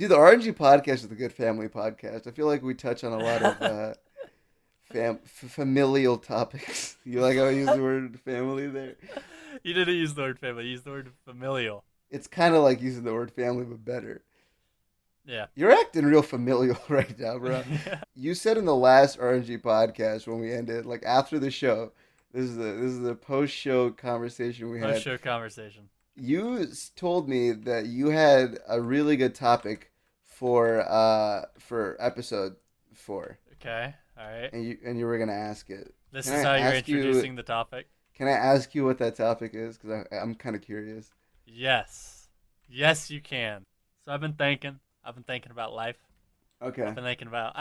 Dude, the RNG podcast is a good family podcast. I feel like we touch on a lot of familial topics. You like how I use the word family there? You didn't use the word family. You used the word familial. It's kind of like using the word family, but better. Yeah. You're acting real familial right now, bro. Yeah. You said in the last RNG podcast when we ended, like after the show, this is a post-show conversation we had. Post-show conversation. You told me that you had a really good topic for episode 4. Okay. All right. And you were gonna ask it. This Can is I how you're ask you- introducing the topic? Can I ask you what that topic is? Because I'm kind of curious. Yes. Yes, you can. So I've been thinking about life. Okay. I haven't been thinking about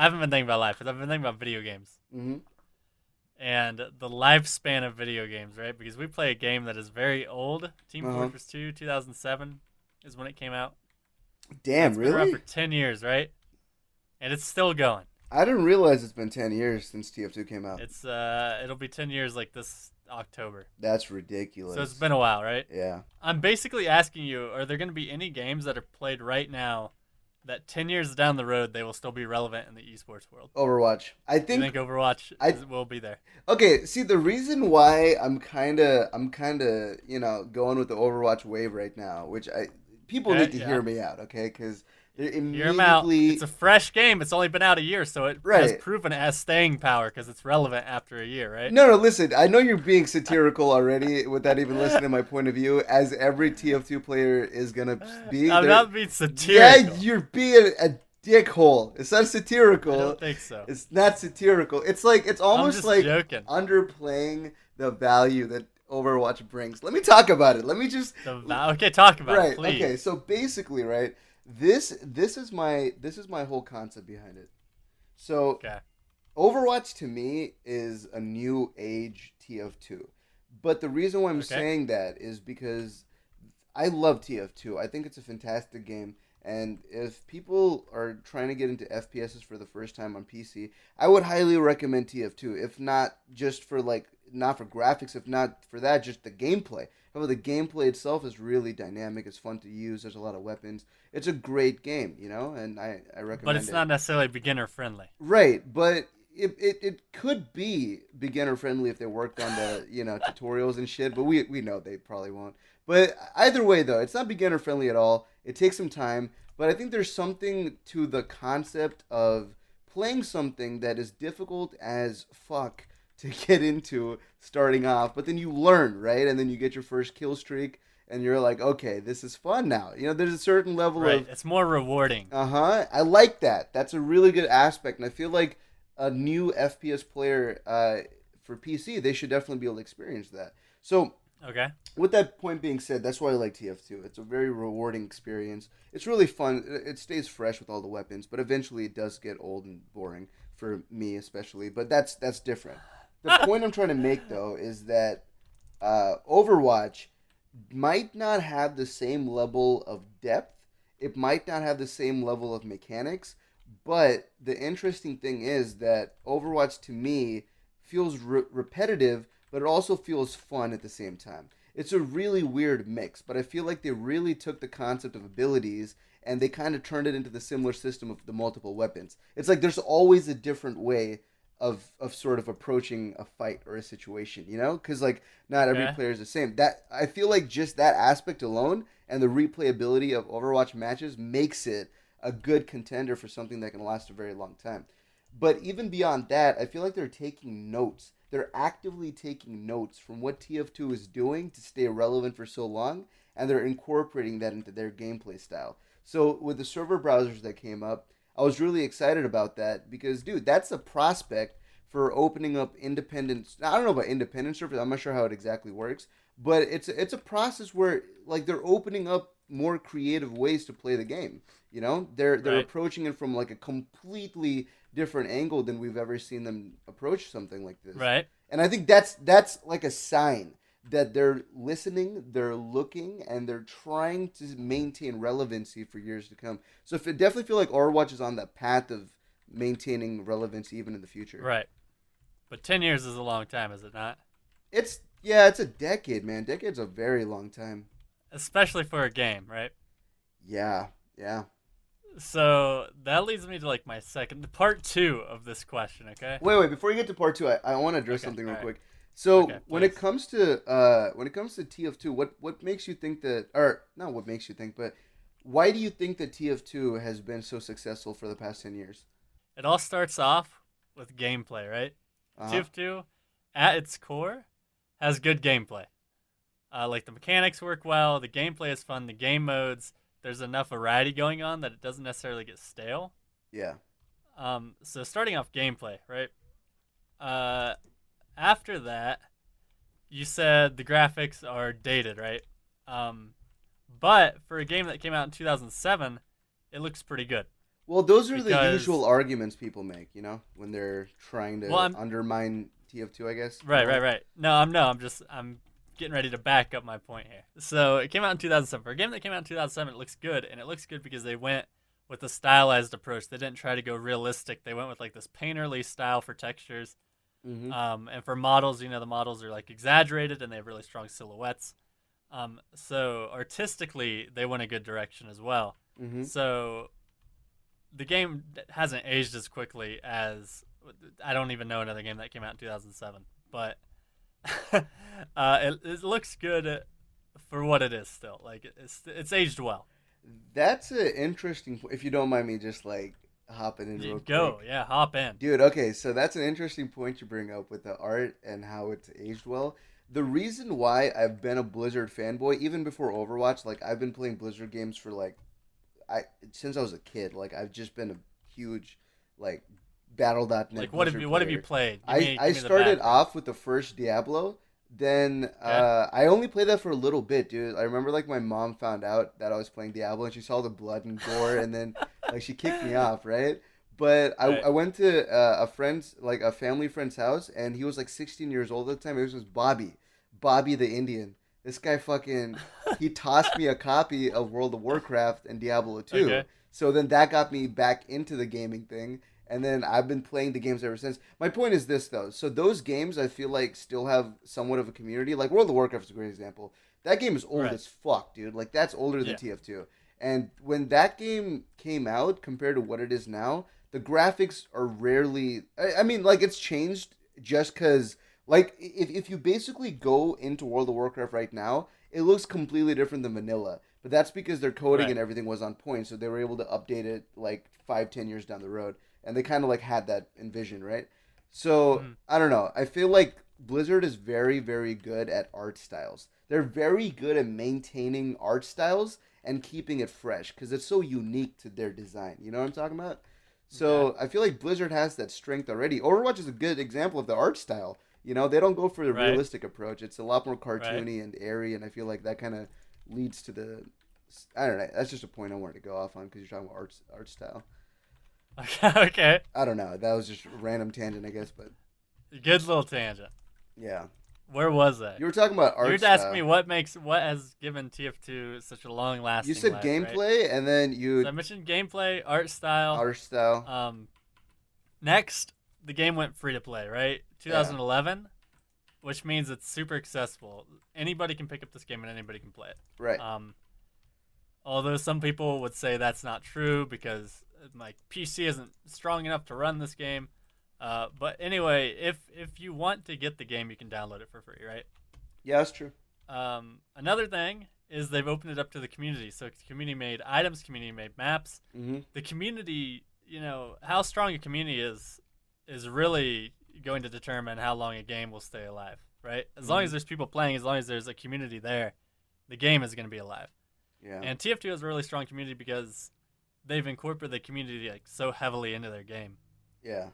life, but I've been thinking about video games. Mm-hmm. And the lifespan of video games, right? Because we play a game that is very old. Team Fortress 2, 2007 is when it came out. Damn, It's been around really? for 10 years, right? And it's still going. I didn't realize it's been 10 years since TF2 came out. It's it'll be 10 years like this October. That's ridiculous. So it's been a while, right? Yeah. I'm basically asking you, are there going to be any games that are played right now that 10 years down the road they will still be relevant in the esports world? Overwatch. I You think think Overwatch will be there? Okay, see the reason why I'm kind of going with the Overwatch wave right now, which people Okay, need to hear me out, okay? Because they're Hear 'em out. immediately It's a fresh game. It's only been out a year, so it has Right. proven it has staying power because it's relevant after a year, right? No, listen. I know you're being satirical already without even listening to my point of view, as every TF2 player is gonna be. I'm They're- not being satirical. Yeah, you're being a dickhole. It's not I satirical. don't think so. It's not satirical. It's I'm almost just like joking. underplaying the value that Overwatch brings. Let me talk about it. Let me just Okay, talk about right. it, please. Okay, so basically, right, this is my whole concept behind it. So Okay. Overwatch to me is a new age TF2. But the reason why I'm Okay. saying that is because I love TF2. I think it's a fantastic game. And if people are trying to get into FPSs for the first time on PC, I would highly recommend TF2. If not just for not for graphics, if not for that, just the gameplay. However, the gameplay itself is really dynamic. It's fun to use. There's a lot of weapons. It's a great game, and I recommend it. But it's not necessarily beginner friendly. Right, but it could be beginner friendly if they worked on the tutorials and shit, but we know they probably won't. But either way though, it's not beginner friendly at all. It takes some time, but I think there's something to the concept of playing something that is difficult as fuck to get into starting off, but then you learn, right? And then you get your first kill streak and you're like, okay, this is fun now. There's a certain level Right. of It's more rewarding. I like that. That's a really good aspect, and I feel like a new FPS player for PC, they should definitely be able to experience that. So, Okay. with that point being said, that's why I like TF2. It's a very rewarding experience. It's really fun. It stays fresh with all the weapons, but eventually it does get old and boring for me, especially. But that's different. The point I'm trying to make though is that Overwatch might not have the same level of depth. It might not have the same level of mechanics. But the interesting thing is that Overwatch to me feels repetitive, but it also feels fun at the same time. It's a really weird mix, but I feel like they really took the concept of abilities and they kind of turned it into the similar system of the multiple weapons. It's like there's always a different way of sort of approaching a fight or a situation, because not every Okay. player is the same. That I feel like just that aspect alone and the replayability of Overwatch matches makes it a good contender for something that can last a very long time. But even beyond that, I feel like they're taking notes. They're actively taking notes from what TF2 is doing to stay relevant for so long, and they're incorporating that into their gameplay style. So with the server browsers that came up, I was really excited about that because, dude, that's a prospect for opening up independent. I don't know about independent servers. I'm not sure how it exactly works, but it's a process where they're opening up more creative ways to play the game. They're Right. approaching it from a completely different angle than we've ever seen them approach something like this. Right. And I think that's like a sign that they're listening, they're looking, and they're trying to maintain relevancy for years to come. So I definitely feel like Overwatch is on that path of maintaining relevancy even in the future. Right. But 10 years is a long time, is it not? It's a decade, man. Decade's a very long time. Especially for a game, right? Yeah. So that leads me to like my second part 2 of this question. Okay. Wait, before you get to part two, I want to address Okay. something real All right. quick. So Okay. when it Please. comes to TF2, what makes you think that, or not what makes you think, but why do you think that TF2 has been so successful for the past 10 years? It all starts off with gameplay, right? Uh huh. TF2, at its core, has good gameplay. Like the mechanics work well, the gameplay is fun, the game modes. There's enough variety going on that it doesn't necessarily get stale. Yeah. So starting off gameplay, right? Uh, After that, you said the graphics are dated, right? Um, but for a game that came out in 2007, it looks pretty good Well, those are the usual because arguments people make, when they're trying well, to I'm undermine TF2, I guess. right. No, I'm getting ready to back up my point here. So it came out in 2007. For a game that came out in 2007, it looks good, and it looks good because they went with a stylized approach. They didn't try to go realistic. They went with like this painterly style for textures. Mm-hmm. And for models, the models are like exaggerated and they have really strong silhouettes. So artistically, they went a good direction as well. Mm-hmm. So the game hasn't aged as quickly as I don't even know another game that came out in 2007, but it looks good for what it is still. Like it's aged well. That's an interesting. If you don't mind me, just like hopping in real Go, quick. yeah, hop in. Dude, okay, so that's an interesting point you bring up with the art and how it's aged well. The reason why I've been a Blizzard fanboy, even before Overwatch, like I've been playing Blizzard games for like I since I was a kid. Like I've just been a huge like Battle.net Like what have Blizzard you player. played? I Give me the started background. off with the first Diablo. Then Okay. I only played that for a little bit, dude. I remember like my mom found out that I was playing Diablo and she saw the blood and gore and then like she kicked me off, right? But Right. I went to a friend's like a family friend's house and he was like 16 years old at the time. It was just Bobby the Indian. This guy fucking he tossed me a copy of World of Warcraft and Diablo 2. Okay. So then that got me back into the gaming thing and then I've been playing the games ever since. My point is this though. So those games I feel like still have somewhat of a community. Like World of Warcraft is a great example. That game is old Right. as fuck, dude. Like that's older than Yeah. TF2. And when that game came out compared to what it is now, the graphics are rarely I mean like it's changed just cuz like if you basically go into World of Warcraft right now, it looks completely different than vanilla. But that's because their coding Right. and everything was on point, so they were able to update it like 5, 10 years down the road and they kind of like had that envision, right? So Mhm. I don't know. I feel like Blizzard is very, very good at art styles. They're very good at maintaining art styles and keeping it fresh because it's so unique to their design. You know what I'm talking about? Okay. So I feel like Blizzard has that strength already. Overwatch is a good example of the art style. They don't go for the Right. realistic approach. It's a lot more Right. cartoony and airy, and I feel like that kind of leads to the. I don't know. That's just a point I wanted to go off on because you're talking about art style. Okay. Okay. I don't know. That was just a random tangent, I guess, but Good little tangent. yeah. Where was I? You were talking about You were art asking me style. what has given TF2 such a long You lasting said life, right? gameplay, and then So I you mentioned gameplay, art style. art style. Next, the game went free to play, right? Yeah. 2011, which means it's super accessible. Anybody can pick up this game and anybody can play it. Right. Although some people would say that's not true because my PC isn't strong enough to run this game. But anyway, if you want to get the game, you can download it for free, right? Yeah, that's true. Another thing is they've opened it up to the community. So community made items, community made maps. Mm-hmm. The community, how strong a community is really going to determine how long a game will stay alive, right? As long as there's people playing, as long as there's a community there, the game is going to be alive. Yeah. And TF2 has a really strong community because they've incorporated the community like so heavily into their game. Yeah.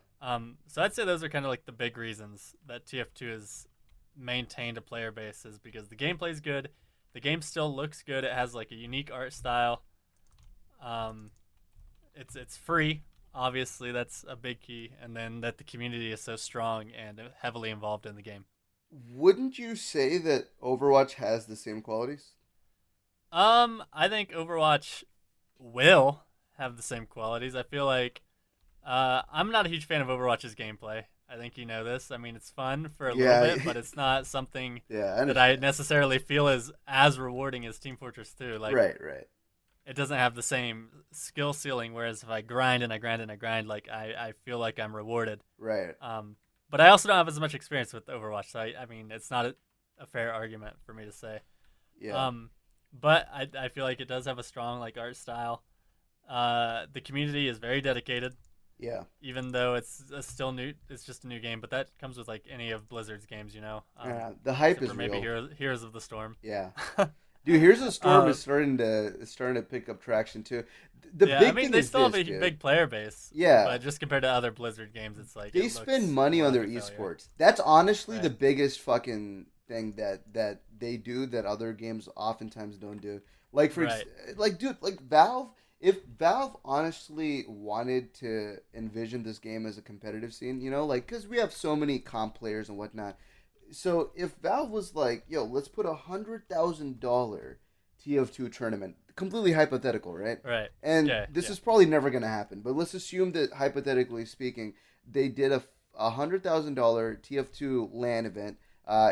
So I'd say those are kind of like the big reasons that TF2 has maintained a player base is because the gameplay is good, the game still looks good, it has like a unique art style. It's free, obviously that's a big key, and then that the community is so strong and heavily involved in the game. Wouldn't you say that Overwatch has the same qualities? I think Overwatch will have the same qualities. I feel like I'm not a huge fan of Overwatch's gameplay. I think you know this. I mean, it's fun for a Yeah. little bit, but it's not something Yeah, I that I understand. necessarily feel is as rewarding as Team Fortress 2. Like, Right. it doesn't have the same skill ceiling. Whereas if I grind and I grind and I grind, like I feel like I'm rewarded. Right. But I also don't have as much experience with Overwatch, so I mean, it's not a fair argument for me to say. Yeah. But I feel like it does have a strong like art style. The community is very dedicated. Yeah. Even though it's still new, it's just a new game. But that comes with like any of Blizzard's games, you know. Yeah. The hype is maybe real. Heroes of the Storm. Yeah. Dude, Heroes of the Storm is starting to pick up traction too. The big thing they is still this, have a dude. big player base. Yeah. But just compared to other Blizzard games, it's like they spend money on their esports. That's honestly the biggest fucking thing that they do that other games oftentimes don't do. Like like Valve. If Valve honestly wanted to envision this game as a competitive scene, you know, like because we have so many comp players and whatnot. So if Valve was like, yo, let's put $100,000 TF2 tournament, completely hypothetical, right? Right. And this is probably never going to happen, but let's assume that hypothetically speaking, they did a $100,000 TF2 LAN event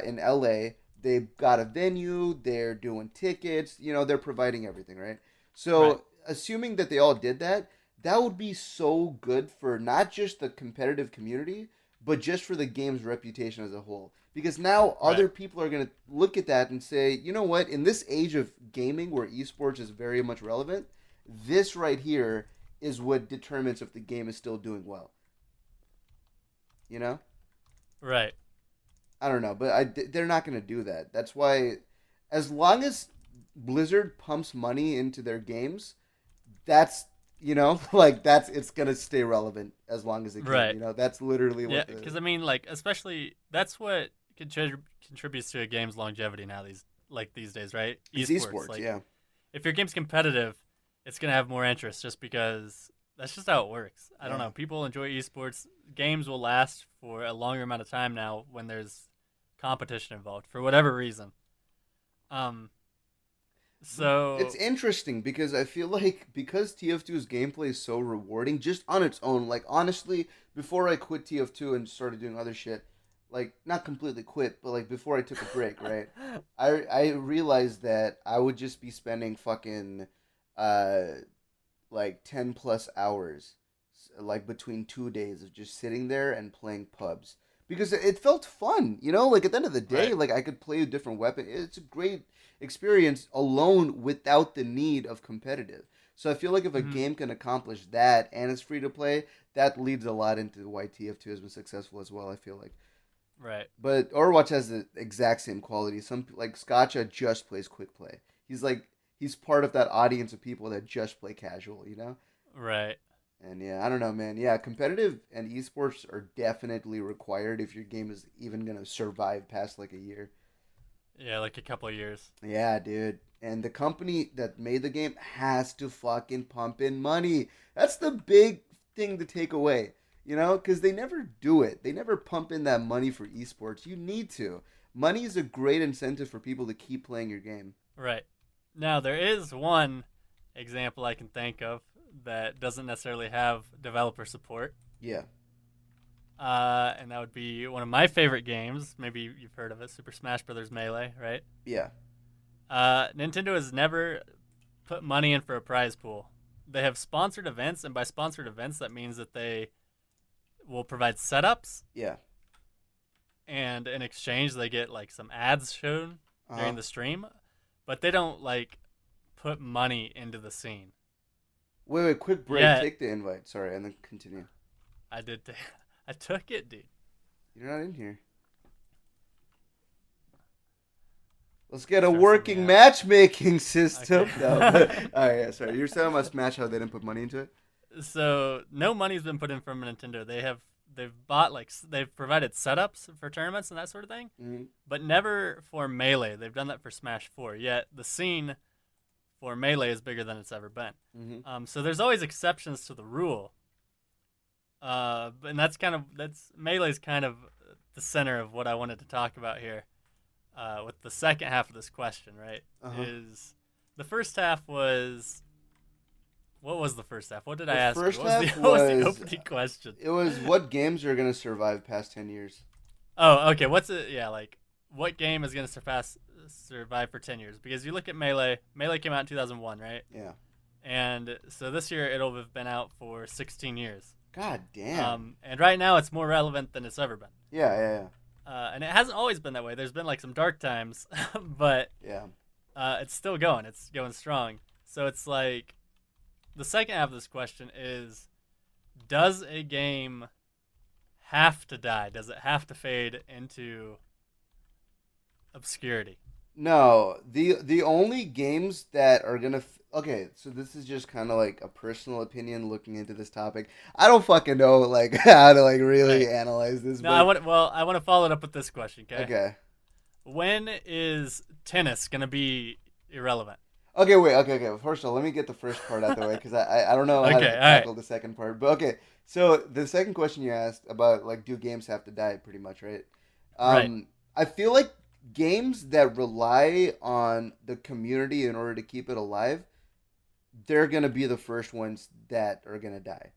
in LA. They've got a venue, they're doing tickets, you know, they're providing everything, right? So assuming that they all did that, that would be so good for not just the competitive community, but just for the game's reputation as a whole. Because now other people are going to look at that and say, you know what, in this age of gaming where esports is very much relevant, this right here is what determines if the game is still doing well. You know? Right. I don't know, but they're not going to do that. That's why, as long as Blizzard pumps money into their games, that's, you know, like it's going to stay relevant as long as it can. Right. You know, that's literally what. Yeah, because I mean, like, especially that's what contributes to a game's longevity now. These days, right? Esports, like, yeah. If your game's competitive, it's gonna have more interest just because that's just how it works. I don't know. People enjoy esports. Games will last for a longer amount of time now when there's competition involved for whatever reason. So it's interesting because I feel like because TF2's gameplay is so rewarding just on its own, like honestly, before I quit TF2 and started doing other shit, like not completely quit, but like before I took a break, right? I realized that I would just be spending fucking like 10 plus hours like between 2 days of just sitting there and playing pubs because it felt fun, you know, like at the end of the day, like I could play a different weapon. It's a great experience alone without the need of competitive. So I feel like if a game can accomplish that and it's free to play, that leads a lot into why TF2 has been successful as well, I feel like. Right. But Overwatch has the exact same quality. Some like Scotcha just plays quick play. He's part of that audience of people that just play casual, you know? Right. And yeah, I don't know, man. Yeah, competitive and esports are definitely required if your game is even going to survive past like a year. Yeah, like a couple of years. Yeah, dude. And the company that made the game has to fucking pump in money. That's the big thing to take away, you know? Because they never do it. They never pump in that money for esports. You need to. Money is a great incentive for people to keep playing your game. Right. Now, there is one example I can think of that doesn't necessarily have developer support. Yeah. And that would be one of my favorite games. Maybe you've heard of it, Super Smash Bros. Melee, right? Yeah. Nintendo has never put money in for a prize pool. They have sponsored events, and by sponsored events, that means that they will provide setups. Yeah. And in exchange, they get like some ads shown during the stream, but they don't like put money into the scene. Wait, quick break. Yeah. Take the invite. Sorry, and then continue. I took it, dude. You're not in here. Let's get a working matchmaking system. Okay. No, but, all right, yeah, sorry. You're telling about Smash how they didn't put money into it? So no money's been put in from Nintendo. They've provided setups for tournaments and that sort of thing, but never for Melee. They've done that for Smash 4. Yet the scene for Melee is bigger than it's ever been. So there's always exceptions to the rule. And that's Melee's kind of the center of what I wanted to talk about here. With the second half of this question, right? Is the first half was... What was the first half? What did I ask? What was the opening question? It was what games are going to survive past 10 years? Oh, okay. What game is going to survive for 10 years? Because you look at Melee. Melee came out in 2001, right? Yeah. And so this year it'll have been out for 16 years. God damn. And right now it's more relevant than it's ever been. Yeah. And it hasn't always been that way. There's been like some dark times, but Yeah. it's still going. It's going strong. So it's like the second half of this question is, does a game have to die? Does it have to fade into obscurity? No, the only games that are gonna okay, so this is just kind of like a personal opinion looking into this topic. I don't fucking know like how to like really analyze this. No, but... I want to follow it up with this question. Okay. Okay. When is tennis gonna be irrelevant? Okay, wait. Okay. First of all, let me get the first part out of the way because I don't know how to tackle the second part. But okay, so the second question you asked about like do games have to die? Pretty much, right? Right. I feel like games that rely on the community in order to keep it alive, they're gonna be the first ones that are gonna die.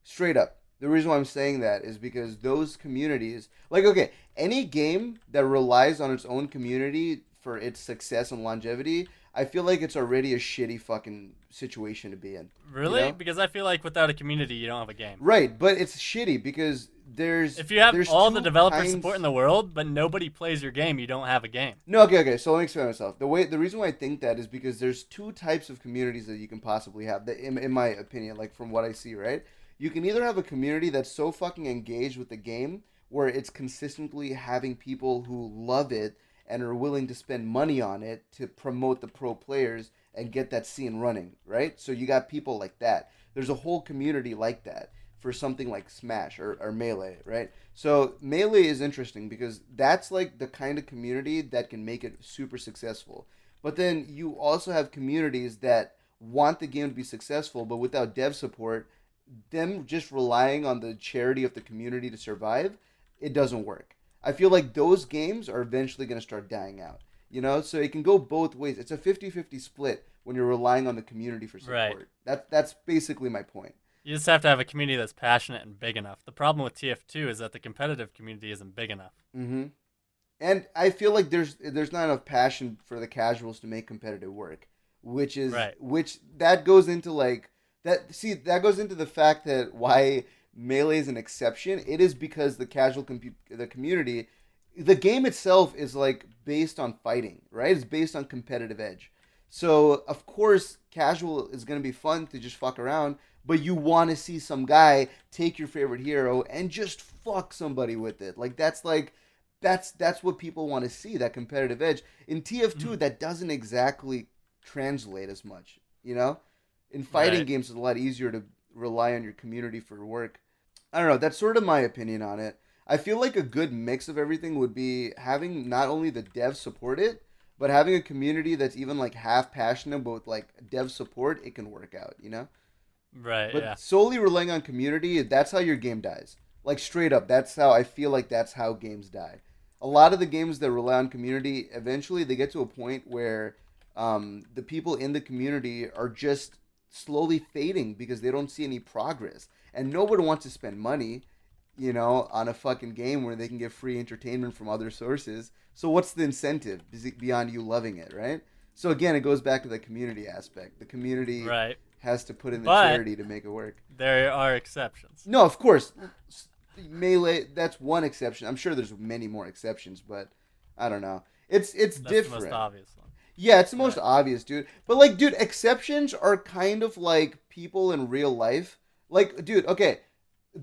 Straight up. The reason why I'm saying that is because those communities, like, okay, any game that relies on its own community for its success and longevity, I feel like it's already a shitty fucking situation to be in. Really? You know? Because I feel like without a community, you don't have a game. Right, but it's shitty because if you have all the developer kinds... support in the world, but nobody plays your game, you don't have a game. No, okay. So let me explain myself. The reason why I think that is because there's two types of communities that you can possibly have. That, in my opinion, like from what I see, right? You can either have a community that's so fucking engaged with the game where it's consistently having people who love it and are willing to spend money on it to promote the pro players and get that scene running, right? So you got people like that. There's a whole community like that for something like Smash or Melee, right? So Melee is interesting because that's like the kind of community that can make it super successful. But then you also have communities that want the game to be successful, but without dev support, them just relying on the charity of the community to survive, it doesn't work. I feel like those games are eventually going to start dying out. You know, so it can go both ways. It's a 50-50 split when you're relying on the community for support. Right. That's basically my point. You just have to have a community that's passionate and big enough. The problem with TF2 is that the competitive community isn't big enough. Mm-hmm. And I feel like there's not enough passion for the casuals to make competitive work, which that goes into like that. See, that goes into the fact that why Melee is an exception. It is because the the community, the game itself is like based on fighting, right? It's based on competitive edge. So of course, casual is gonna be fun to just fuck around, but you want to see some guy take your favorite hero and just fuck somebody with it. That's what people want to see, that competitive edge. In TF2, that doesn't exactly translate as much, you know? In fighting games, it's a lot easier to rely on your community for work. I don't know. That's sort of my opinion on it. I feel like a good mix of everything would be having not only the dev support it, but having a community that's even like half passionate, but with like dev support, it can work out, you know? Right, But solely relying on community, that's how your game dies. Like straight up, that's how I feel like that's how games die. A lot of the games that rely on community, eventually they get to a point where the people in the community are just slowly fading because they don't see any progress. And nobody wants to spend money, you know, on a fucking game where they can get free entertainment from other sources. So what's the incentive beyond you loving it, right? So again, it goes back to the community aspect. The community has to put in the charity to make it work. There are exceptions. No, of course. Melee, that's one exception. I'm sure there's many more exceptions, but I don't know. It's different. That's the most obvious one. Yeah, it's the most obvious, dude. But like, dude, exceptions are kind of like people in real life. Like, dude, okay.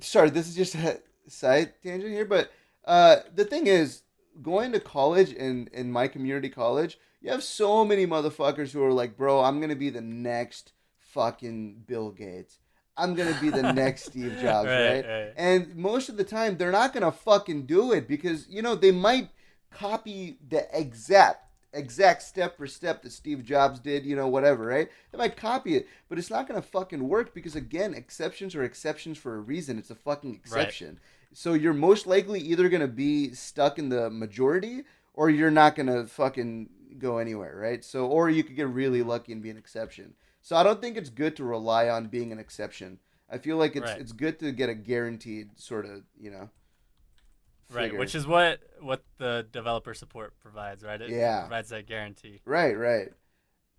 Sorry, this is just a side tangent here, but the thing is, going to college in my community college, you have so many motherfuckers who are like, bro, I'm gonna be the next fucking Bill Gates. I'm gonna be the next Steve Jobs, right? And most of the time, they're not gonna fucking do it because, you know, they might copy the exact step for step that Steve Jobs did, you know, whatever, right? They might copy it, but it's not gonna fucking work because, again, exceptions are exceptions for a reason. It's a fucking exception. Right. So you're most likely either gonna be stuck in the majority or you're not gonna fucking go anywhere, right? So, or you could get really lucky and be an exception. So I don't think it's good to rely on being an exception. I feel like it's good to get a guaranteed sort of, you know, figure. Right, which is what the developer support provides, right? It provides that guarantee. Right.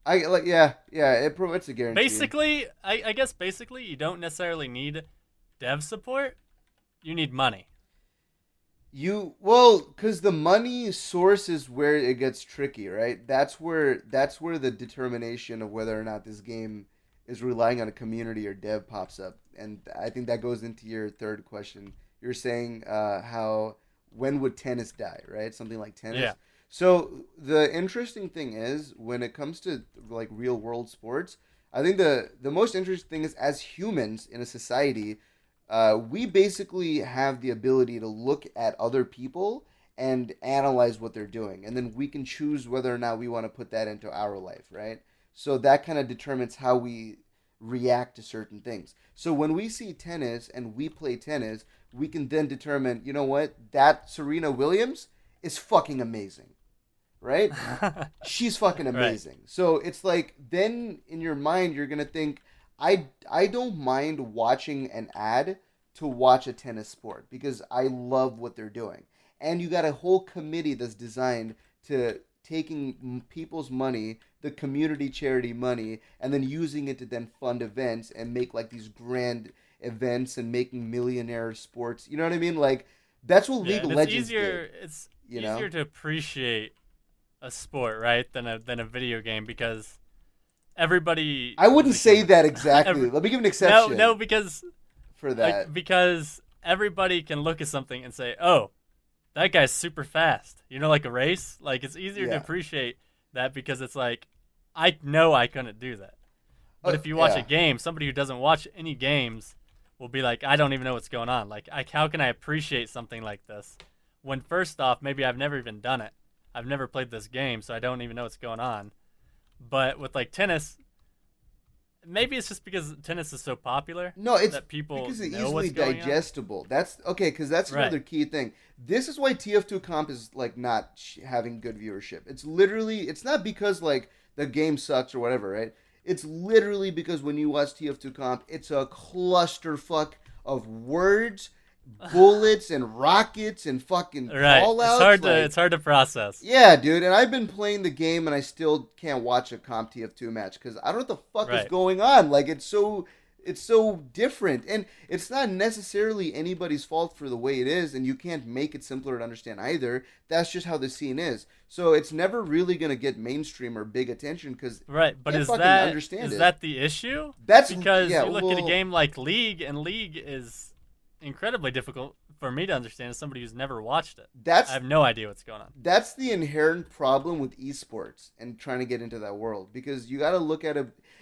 It's a guarantee. Basically, I guess basically you don't necessarily need dev support. You need money. Because the money source is where it gets tricky, right? That's where the determination of whether or not this game is relying on a community or dev pops up, and I think that goes into your third question. You're saying how when would tennis die, right? Something like tennis. Yeah. So the interesting thing is when it comes to like real world sports, I think the most interesting thing is as humans in a society, we basically have the ability to look at other people and analyze what they're doing, and then we can choose whether or not we want to put that into our life, right? So that kind of determines how we react to certain things. So when we see tennis and we play tennis, we can then determine, you know what, that Serena Williams is fucking amazing, right? She's fucking amazing. Right. So it's like then in your mind you're gonna think, I don't mind watching an ad to watch a tennis sport because I love what they're doing. And you got a whole committee that's designed to taking people's money, the community charity money, and then using it to then fund events and make like these grand events and making millionaire sports. You know what I mean? Like that's what League of Legends did. It's easier to appreciate a sport, right, than a video game because everybody. I wouldn't say that exactly. Let me give an exception. No, because for that, because everybody can look at something and say, "Oh, that guy's super fast." You know, like a race. Like it's easier to appreciate that because it's like, I know I couldn't do that. But if you watch a game, somebody who doesn't watch any games will be like, I don't even know what's going on. Like, how can I appreciate something like this? When first off, maybe I've never even done it. I've never played this game, so I don't even know what's going on. But with like tennis, maybe it's just because tennis is so popular. No, it's that people because it's know easily what's going digestible. On. That's okay, because that's another key thing. This is why TF2 comp is like not having good viewership. It's not because like the game sucks or whatever, right? It's literally because when you watch TF2 comp, it's a clusterfuck of words, bullets, and rockets and fucking fallouts. It's hard to process. Yeah, dude. And I've been playing the game and I still can't watch a comp TF2 match because I don't know what the fuck is going on. Like it's so different, and it's not necessarily anybody's fault for the way it is, and you can't make it simpler to understand either. That's just how the scene is. So it's never really gonna get mainstream or big attention because but is that the issue? That's because you look at a game like League, and League is incredibly difficult for me to understand as somebody who's never watched it. I have no idea what's going on. That's the inherent problem with eSports and trying to get into that world, because you got to look at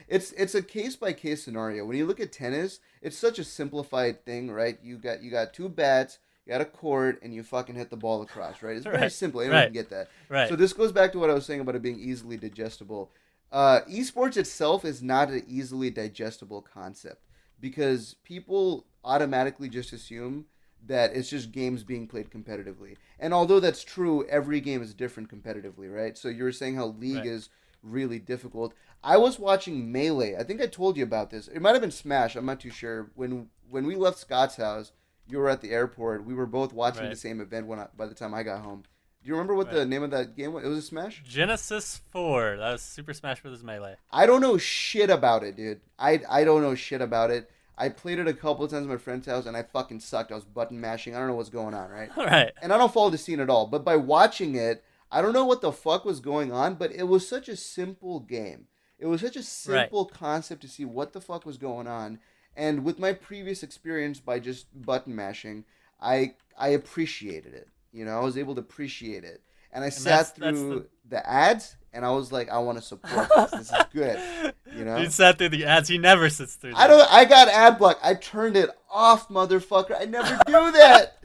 it's a case by case scenario. When you look at tennis, it's such a simplified thing, right? You got two bats, you got a court, and you fucking hit the ball across, right? It's very simple. Anyone can get that. Right. So this goes back to what I was saying about it being easily digestible. Esports itself is not an easily digestible concept because people automatically just assume that it's just games being played competitively. And although that's true, every game is different competitively, right? So you were saying how League is really difficult. I was watching Melee. I think I told you about this. It might have been Smash. I'm not too sure. When we left Scott's house, you were at the airport. We were both watching the same event by the time I got home. Do you remember what the name of that game was? It was a Smash? Genesis 4. That was Super Smash Bros. Melee. I don't know shit about it, dude. I don't know shit about it. I played it a couple of times at my friend's house, and I fucking sucked. I was button mashing. I don't know what's going on, right? Right. And I don't follow the scene at all. But by watching it, I don't know what the fuck was going on, but it was such a simple game. It was such a simple concept to see what the fuck was going on. And with my previous experience by just button mashing, I appreciated it. You know, I was able to appreciate it. And I sat through the ads, and I was like, I want to support this. This is good. You know? You sat through the ads. He never sits through them. I got ad block. I turned it off, motherfucker. I never do that.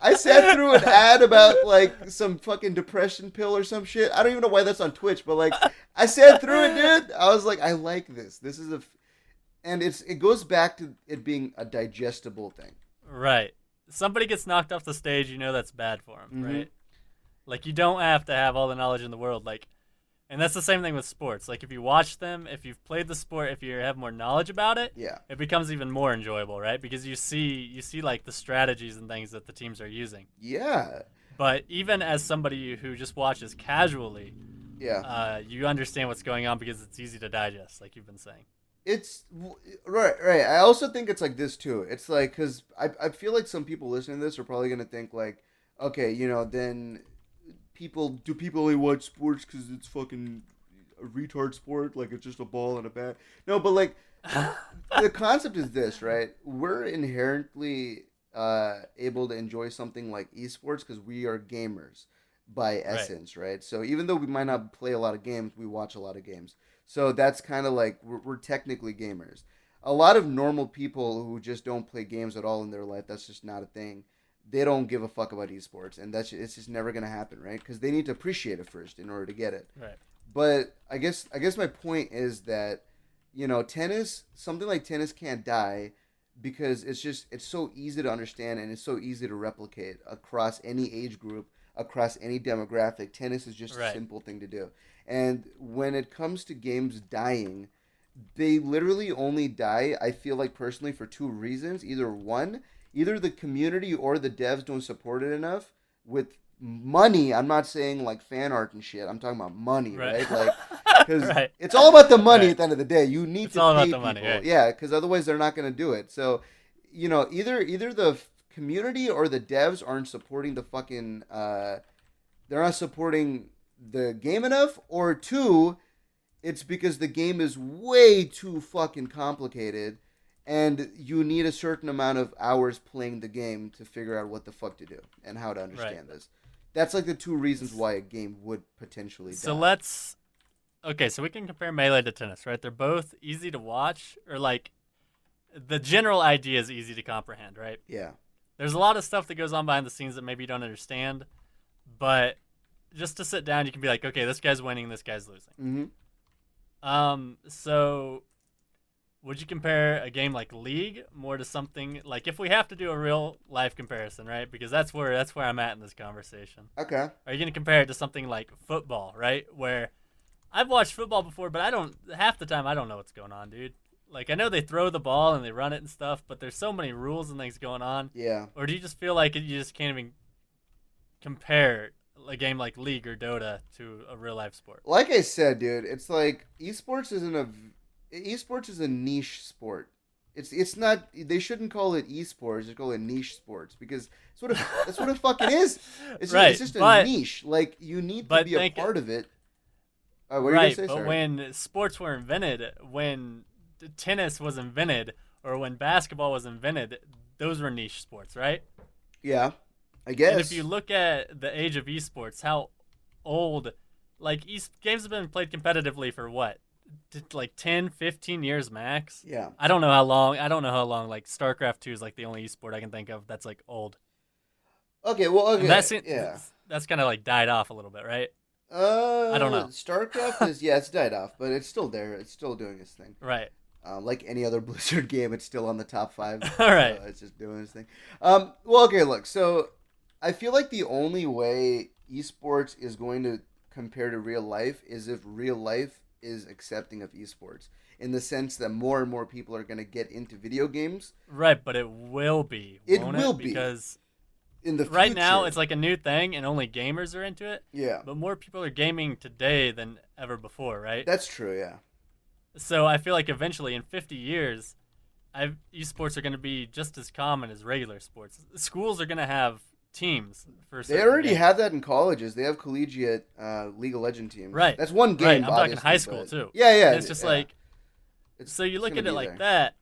I sat through an ad about, like, some fucking depression pill or some shit. I don't even know why that's on Twitch, but, like, I sat through it, dude. I was like, I like this. This is and it goes back to it being a digestible thing. Right. Somebody gets knocked off the stage, you know that's bad for him, right? Like, you don't have to have all the knowledge in the world. Like, and that's the same thing with sports. Like, if you watch them, if you've played the sport, if you have more knowledge about it, it becomes even more enjoyable, right? Because you see like the strategies and things that the teams are using. Yeah. But even as somebody who just watches casually, Yeah. You understand what's going on because it's easy to digest, like you've been saying. It's right. I also think it's like this too. It's like because I feel like some people listening to this are probably gonna think like, okay, then people only watch sports because it's fucking a retard sport, like it's just a ball and a bat. No, but like the concept is this, right? We're inherently able to enjoy something like esports because we are gamers by Right. essence, right? So even though we might not play a lot of games, we watch a lot of games. So that's kind of like we're technically gamers. A lot of normal people who just don't play games at all in their life, that's just not a thing. They don't give a fuck about esports, and it's just never gonna happen, right? Because they need to appreciate it first in order to get it. Right. But I guess my point is that tennis, something like tennis can't die because it's so easy to understand and it's so easy to replicate across any age group, across any demographic. Tennis is just a Right. simple thing to do. And when it comes to games dying, they literally only die, I feel like personally, for two reasons. Either the community or the devs don't support it enough with money. I'm not saying like fan art and shit. I'm talking about money, Right. right? Like, because Right. it's all about the money Right. at the end of the day. You need It's to all about pay the money, people, right? yeah, because otherwise they're not going to do it. So, either the community or the devs aren't supporting the fucking. They're not supporting the game enough, or two, it's because the game is way too fucking complicated and you need a certain amount of hours playing the game to figure out what the fuck to do and how to understand this. That's like the two reasons why a game would potentially So die. okay, so we can compare Melee to tennis, right? They're both easy to watch, or like the general idea is easy to comprehend, right? Yeah. There's a lot of stuff that goes on behind the scenes that maybe you don't understand, but just to sit down, you can be like, okay, this guy's winning, this guy's losing. Mm-hmm. So would you compare a game like League more to something like, if we have to do a real life comparison, right? Because that's where I'm at in this conversation. Okay. Are you going to compare it to something like football, right? Where I've watched football before, but half the time I don't know what's going on, dude. Like, I know they throw the ball and they run it and stuff, but there's so many rules and things going on. Yeah. Or do you just feel like you just can't even compare a game like League or Dota to a real life sport? Like I said, dude, it's like esports is a niche sport. It's not. They shouldn't call it esports. They call it niche sports because that's what it fucking is. Right, It's just a niche. Like you need to be a part of it. What are you right, gonna say? but Sorry. when sports were invented, when tennis was invented, or when basketball was invented, those were niche sports, right? Yeah, I guess. And if you look at the age of esports, how old, like, games have been played competitively for what? Like 10, 15 years max? Yeah. I don't know how long, like, StarCraft 2 is, like, the only esport I can think of that's, like, old. Okay, well, okay. That's kind of, like, died off a little bit, right? I don't know. StarCraft it's died off, but it's still there. It's still doing its thing. Right. Like any other Blizzard game, it's still on the top 5. All right. It's just doing its thing. Well, okay, look. So I feel like the only way esports is going to compare to real life is if real life is accepting of esports, in the sense that more and more people are going to get into video games. Right, but it will be. It won't will it? be. Because In the future. right now it's like a new thing and only gamers are into it. Yeah. But more people are gaming today than ever before, right? That's true, yeah. So I feel like eventually in 50 years, esports are going to be just as common as regular sports. Schools are going to have teams for They already have that in colleges. They have collegiate League of Legends teams. Right. That's one game. Right. I'm talking obviously, high school but... too. Yeah, yeah. And it's just like, so you look at it like that,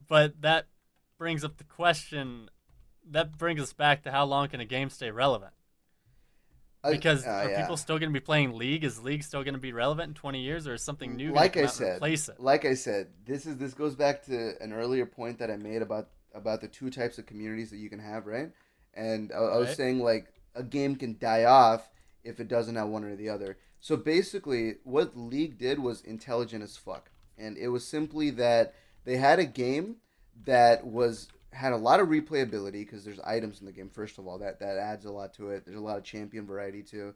but that brings up the question. That brings us back to how long can a game stay relevant? Because are people still going to be playing League? Is League still going to be relevant in 20 years, or is something new going to come out and replace it? Like I said, this goes back to an earlier point that I made about the two types of communities that you can have, right? And I was saying, like, a game can die off if it doesn't have one or the other. So basically, what League did was intelligent as fuck, and it was simply that they had a game that had a lot of replayability because there's items in the game. First of all, that adds a lot to it. There's a lot of champion variety too.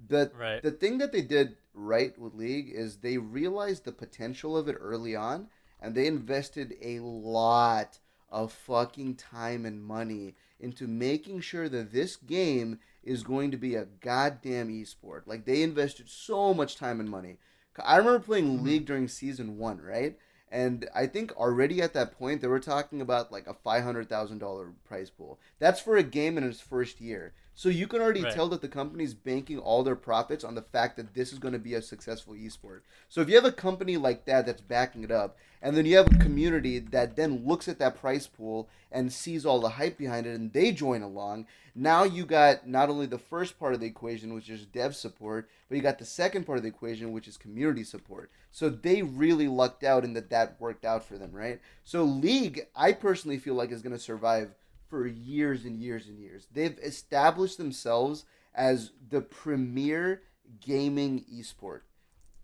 The thing that they did right with League is they realized the potential of it early on, and they invested a lot of fucking time and money into making sure that this game is going to be a goddamn esport. Like, they invested so much time and money. I remember playing Mhm. League during season 1, right? And I think already at that point they were talking about like a $500,000 prize pool. That's for a game in its first year. So you can already Right. tell that the company's banking all their profits on the fact that this is going to be a successful esport. So if you have a company like that that's backing it up, and then you have a community that then looks at that prize pool and sees all the hype behind it and they join along, now you got not only the first part of the equation, which is dev support, but you got the second part of the equation, which is community support. So they really lucked out in that worked out for them, right? So League, I personally feel like is going to survive for years and years and years. They've established themselves as the premier gaming esport.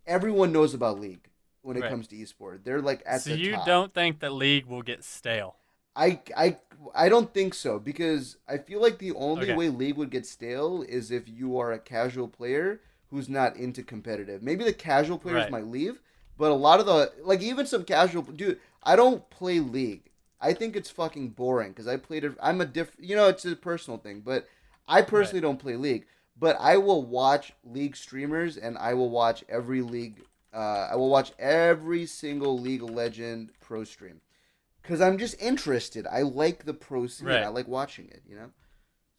Everyone knows about League when it Right. comes to esport. They're like at So the you top. don't think that League will get stale? I, I, I don't think so because I feel like the only Okay. way League would get stale is if you are a casual player who's not into competitive. Maybe the casual players Right. might leave, but a lot of the like even some casual dude. I don't play League. I think it's fucking boring because I played it. I'm a different. It's a personal thing, but I Right. personally don't play League. But I will watch League streamers and I will watch every League. I will watch every single League of Legend pro stream because I'm just interested. I like the pro scene. I Right. like watching it.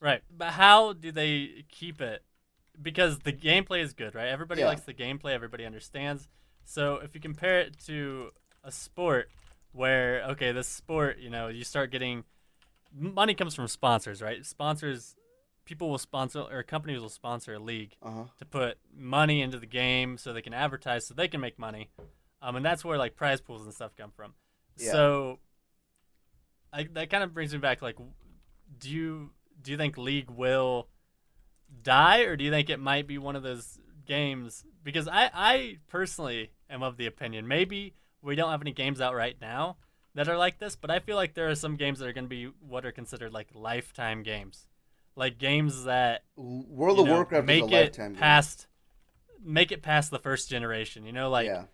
Right. But how do they keep it? Because the gameplay is good, right? Everybody Yeah. likes the gameplay. Everybody understands. So if you compare it to a sport where, okay, this sport, you start getting money comes from sponsors, right? Sponsors, people will sponsor, or companies will sponsor a league Uh huh. to put money into the game so they can advertise, so they can make money. And that's where like prize pools and stuff come from. Yeah. So that kind of brings me back. Like, do you think League will die, or do you think it might be one of those games? Because I personally am of the opinion maybe we don't have any games out right now that are like this, but I feel like there are some games that are going to be what are considered like lifetime games, like games that World of Warcraft is a make it lifetime game. past the first generation. Like Yeah.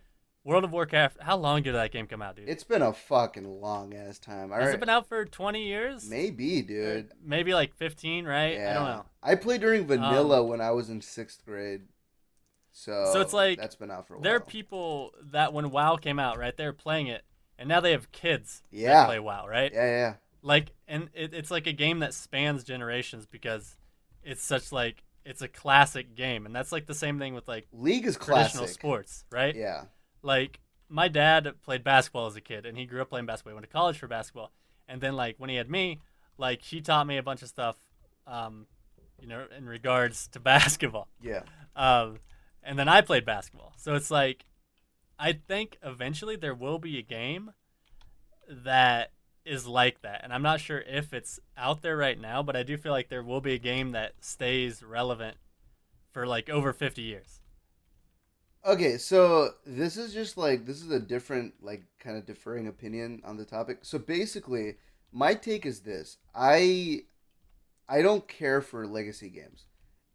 World of Warcraft. How long did that game come out, dude? It's been a fucking long ass time. Has it been out for 20 years? Maybe, Or dude. maybe like 15, right? Yeah. I don't know. I played during vanilla when I was in 6th grade. So it's So like that's been out for a there are while. people that when WoW came out, right, they were playing it, and now they have kids Yeah. that play WoW, right? Yeah, yeah. Like, and it's like a game that spans generations because it's a classic game, and that's like the same thing with like League is traditional classic. sports, right? Yeah. Like my dad played basketball as a kid, and he grew up playing basketball. He went to college for basketball, and then like when he had me, like he taught me a bunch of stuff, in regards to basketball. Yeah. Um, and then I played basketball. So it's like, I think eventually there will be a game that is like that. And I'm not sure if it's out there right now, but I do feel like there will be a game that stays relevant for like over 50 years. Okay, so this is a different like kind of differing opinion on the topic. So basically, my take is this. I don't care for legacy games.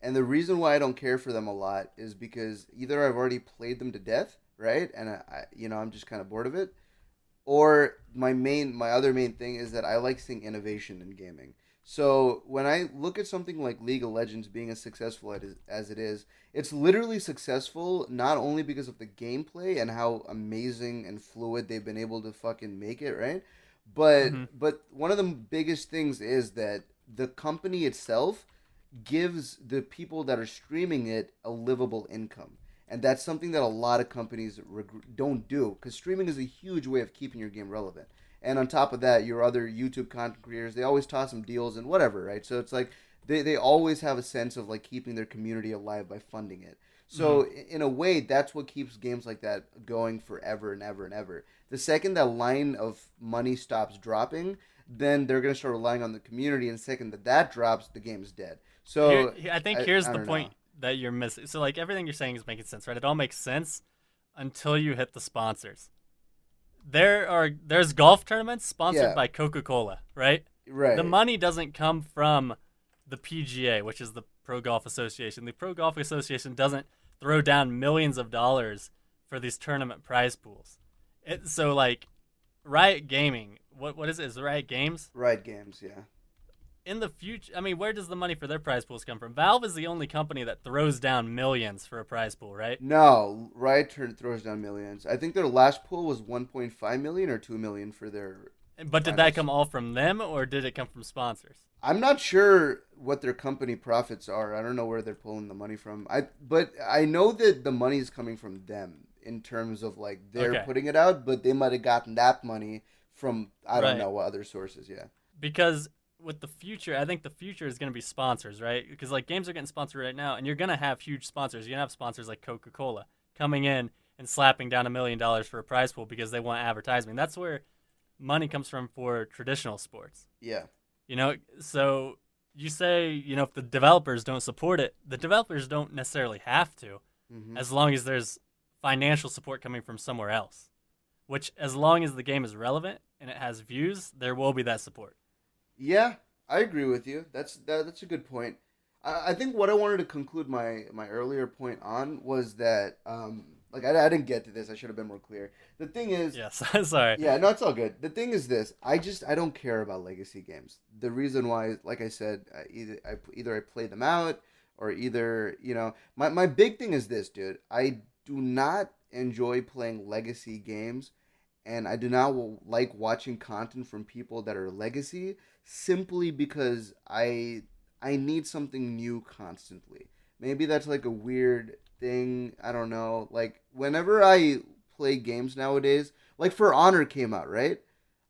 And the reason why I don't care for them a lot is because either I've already played them to death, right? And I'm just kind of bored of it, or my other main thing is that I like seeing innovation in gaming. So when I look at something like League of Legends being as successful as it is, it's literally successful not only because of the gameplay and how amazing and fluid they've been able to fucking make it, right? But Mm-hmm. but one of the biggest things is that the company itself gives the people that are streaming it a livable income. And that's something that a lot of companies don't do because streaming is a huge way of keeping your game relevant. And on top of that, your other YouTube content creators, they always toss some deals and whatever, right? So it's like they always have a sense of like keeping their community alive by funding it. Mm-hmm. So in a way, that's what keeps games like that going forever and ever and ever. The second that line of money stops dropping, then they're going to start relying on the community. And the second that drops, the game is dead. So I think here's I the don't point know. that you're missing. So like everything you're saying is making sense, right? It all makes sense until you hit the sponsors. There's golf tournaments sponsored Yeah, by Coca-Cola, right? The right. money doesn't come from the PGA, which is the Pro Golf Association. The Pro Golf Association doesn't throw down millions of dollars for these tournament prize pools. So like Riot Gaming, what is it? Is it Riot Games? Riot Games, yeah. In the future, I mean, where does the money for their prize pools come from? Valve is the only company that throws down millions for a prize pool, right? No, Riot throws down millions. I think their last pool was 1.5 million or 2 million for their. But did that come all from them, or did it come from sponsors? I'm not sure what their company profits are. I don't know where they're pulling the money from. But I know that the money is coming from them in terms of like they're putting it out, but they might have gotten that money from I don't know what other sources. Yeah. Because with the future, I think the future is going to be sponsors, right? Because like games are getting sponsored right now, and you're going to have huge sponsors. You're going to have sponsors like Coca-Cola coming in and slapping down $1 million for a prize pool because they want advertising. That's where money comes from for traditional sports. Yeah. You know, so you say, you know, if the developers don't support it, the developers don't necessarily have to, as long as there's financial support coming from somewhere else. Which, as long as the game is relevant and it has views, there will be that support. Yeah, I agree with you. That's a good point. I think what I wanted to conclude my earlier point on was that like I didn't get to this. I should have been more clear. The thing is, yes, sorry. Yeah, no, it's all good. The thing is this: I don't care about legacy games. The reason why, like I said, either I play them out or either my big thing is this, dude. I do not enjoy playing legacy games, and I do not like watching content from people that are legacy simply because I need something new constantly. Maybe that's like a weird thing. I don't know. Like whenever I play games nowadays, like For Honor came out, right?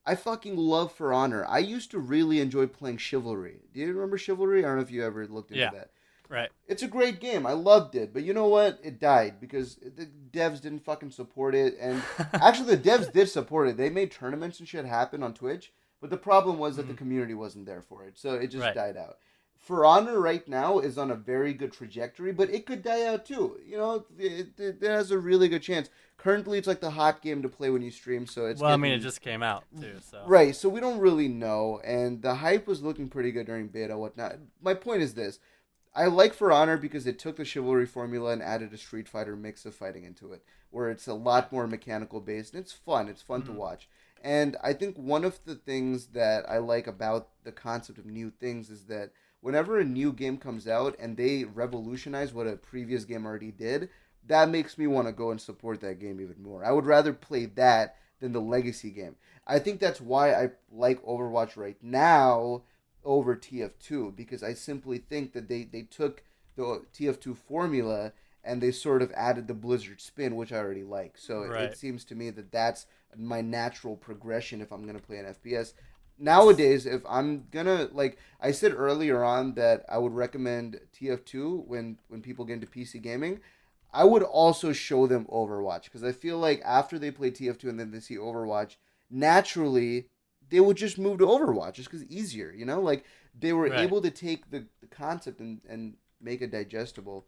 I fucking love For Honor. I used to really enjoy playing Chivalry. Do you remember Chivalry? I don't know if you ever looked into that. Right. It's a great game. I loved it. But you know what? It died because the devs didn't fucking support it. And actually, the devs did support it. They made tournaments and shit happen on Twitch. But the problem was that the community wasn't there for it. So it just died out. For Honor right now is on a very good trajectory, but it could die out too. You know, it has a really good chance. Currently, it's like the hot game to play when you stream. So it's I mean, it just came out too. So right. So we don't really know, and the hype was looking pretty good during beta, whatnot. My point is this: I like For Honor because it took the Chivalry formula and added a Street Fighter mix of fighting into it, where it's a lot more mechanical based, and it's fun. It's fun to watch. And I think one of the things that I like about the concept of new things is that whenever a new game comes out and they revolutionize what a previous game already did, that makes me want to go and support that game even more. I would rather play that than the legacy game. I think that's why I like Overwatch right now over TF2, because I simply think that they took the TF2 formula and they sort of added the Blizzard spin, which I already like. So it seems to me that that's my natural progression if I'm going to play an FPS. Nowadays, if I'm gonna, like I said earlier on that I would recommend TF2 when people get into PC gaming, I would also show them Overwatch, because I feel like after they play TF2 and then they see Overwatch, naturally they would just move to Overwatch just because it's easier, you know? Like they were able to take the concept and make it digestible.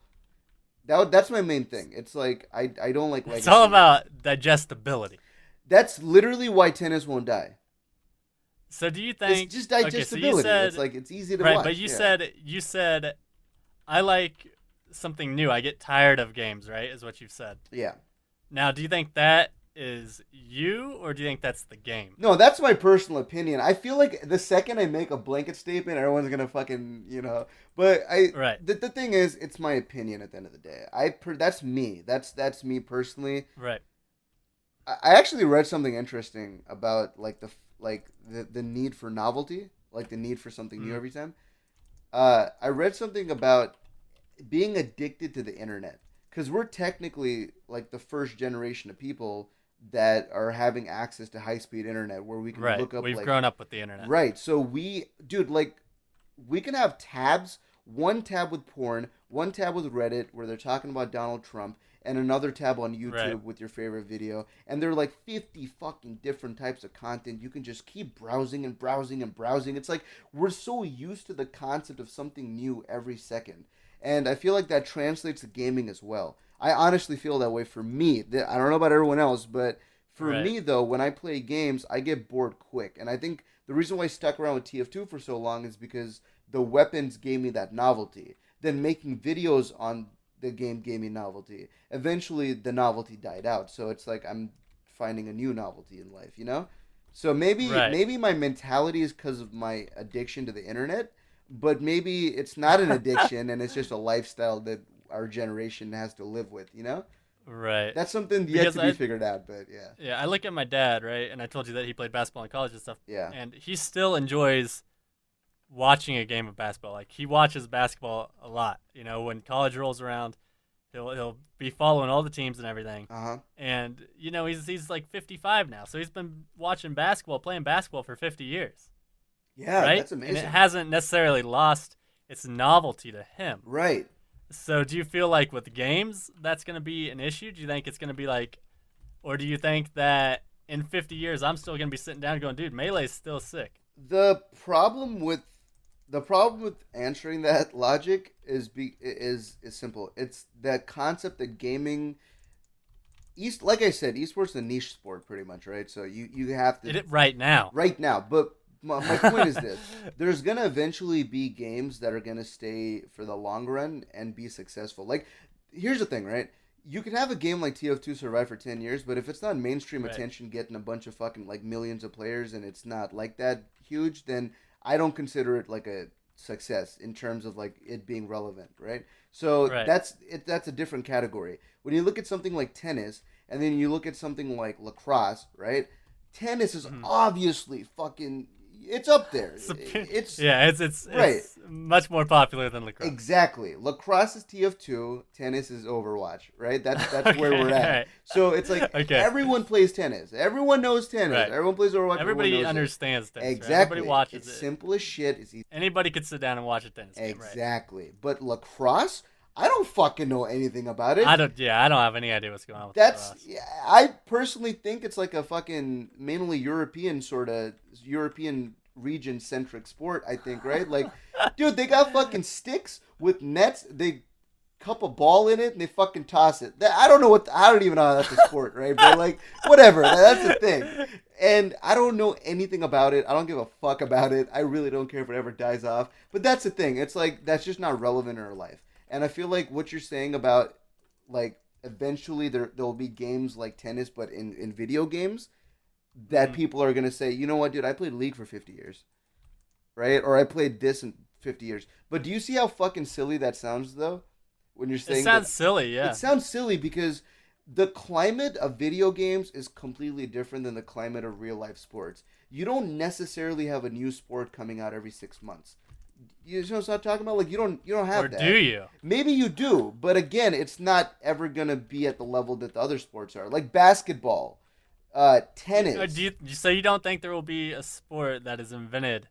That's my main thing. It's like I don't like legacy. It's all about digestibility. That's literally why tennis won't die. So do you think it's just digestibility? Okay, so said, it's like it's easy to watch. But you said I like something new. I get tired of games, right? Is what you've said. Yeah. Now, do you think that is you, or do you think that's the game? No, that's my personal opinion. I feel like the second I make a blanket statement, everyone's gonna fucking But the thing is, it's my opinion at the end of the day. That's me. That's me personally. Right. I actually read something interesting about the need for novelty, like the need for something new every time. I read something about being addicted to the internet, because we're technically like the first generation of people that are having access to high-speed internet where we can look up. We've grown up with the internet. Right. So we can have tabs, one tab with porn, one tab with Reddit where they're talking about Donald Trump, and another tab on YouTube with your favorite video. And there are like 50 fucking different types of content. You can just keep browsing and browsing and browsing. It's like we're so used to the concept of something new every second. And I feel like that translates to gaming as well. I honestly feel that way for me. I don't know about everyone else, but for me, though, when I play games, I get bored quick. And I think the reason why I stuck around with TF2 for so long is because the weapons gave me that novelty. Then making videos on the game gave me novelty. Eventually, the novelty died out. So it's like I'm finding a new novelty in life, you know? So maybe Right. maybe my mentality is because of my addiction to the internet, but maybe it's not an addiction and it's just a lifestyle that our generation has to live with. Right. That's something yet Because to be figured out. But I look at my dad, right, and I told you that he played basketball in college and stuff, yeah, and he still enjoys watching a game of basketball. Like he watches basketball a lot. When college rolls around, he'll be following all the teams and everything. uh huh, And he's like 55 now, so he's been watching basketball, playing basketball for 50 years. yeah, Right? that's amazing. And it hasn't necessarily lost its novelty to him. Right. So do you feel like with games that's going to be an issue? Do you think it's going to be like, or do you think that in 50 years I'm still going to be sitting down going, dude, Melee's still sick? The problem with answering that logic is simple. It's that concept that gaming, like I said, esports is a niche sport pretty much, right? So you have to Right now. right now. But my point is this: there's gonna eventually be games that are gonna stay for the long run and be successful. Like, here's the thing, right? You can have a game like TF2 survive for 10 years, but if it's not mainstream Right. attention, getting a bunch of fucking like millions of players, and it's not like that huge, then I don't consider it like a success in terms of like it being relevant, right? So Right. that's a different category. When you look at something like tennis, and then you look at something like lacrosse, right? Tennis is obviously fucking, it's up there. It's it's much more popular than lacrosse. exactly. Lacrosse is TF2, tennis is Overwatch, right? That's where we're at. Right. So it's like everyone plays tennis. Everyone knows tennis. Right. Everyone plays Overwatch. Everybody everyone knows understands tennis. Exactly. Right? Everybody watches it's it. simple as shit. It's easy. Anybody could sit down and watch a tennis game, right? Exactly. But lacrosse, I don't fucking know anything about it. I don't have any idea what's going on with That's lacrosse. I personally think it's like a fucking mainly European region centric sport, I think, right? Like, dude, they got fucking sticks with nets. They cup a ball in it and they fucking toss it. I don't even know how that's a sport, right? But like, whatever, that's the thing. And I don't know anything about it. I don't give a fuck about it. I really don't care if it ever dies off. But that's the thing. It's like, that's just not relevant in our life. And I feel like what you're saying about, like, eventually there'll be games like tennis, but in video games, that people are going to say, you know what, dude, I played League for 50 years, right? Or I played this in 50 years. But do you see how fucking silly that sounds, though? When you're saying it sounds silly, yeah. It sounds silly because the climate of video games is completely different than the climate of real life sports. You don't necessarily have a new sport coming out every 6 months. You know what I'm talking about? Like, you don't have Or that. do you? Maybe you do, but again, it's not ever gonna be at the level that the other sports are. Like basketball, tennis. So you don't think there will be a sport that is invented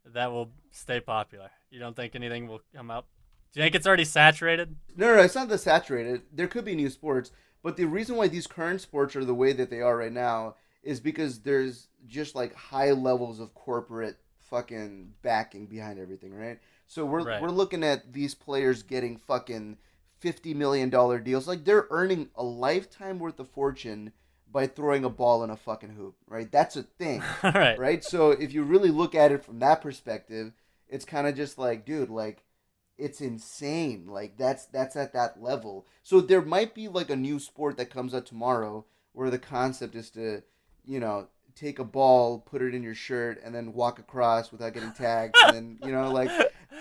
that will stay popular? You don't think anything will come up? Do you think it's already saturated? No, it's not that saturated. There could be new sports, but the reason why these current sports are the way that they are right now is because there's just like high levels of corporate fucking backing behind everything, right? So we're looking at these players getting fucking $50 million deals. Like, they're earning a lifetime worth of fortune by throwing a ball in a fucking hoop, right? That's a thing, right? So if you really look at it from that perspective, it's kind of just like, dude, like, it's insane. Like, that's at that level. So there might be like a new sport that comes out tomorrow where the concept is to, take a ball, put it in your shirt, and then walk across without getting tagged, and then like,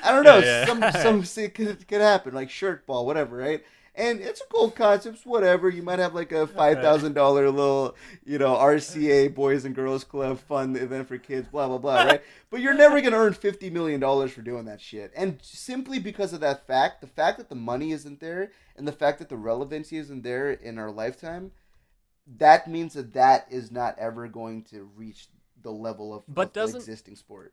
I don't know, some could happen, like shirt ball, whatever, right? And it's a cool concept, whatever. You might have like a $5,000 little, RCA Boys and Girls Club fun event for kids, blah blah blah, right? But you're never gonna earn $50 million for doing that shit, and simply because of that fact, the fact that the money isn't there, and the fact that the relevancy isn't there in our lifetime, that means that is not ever going to reach the level of existing sport.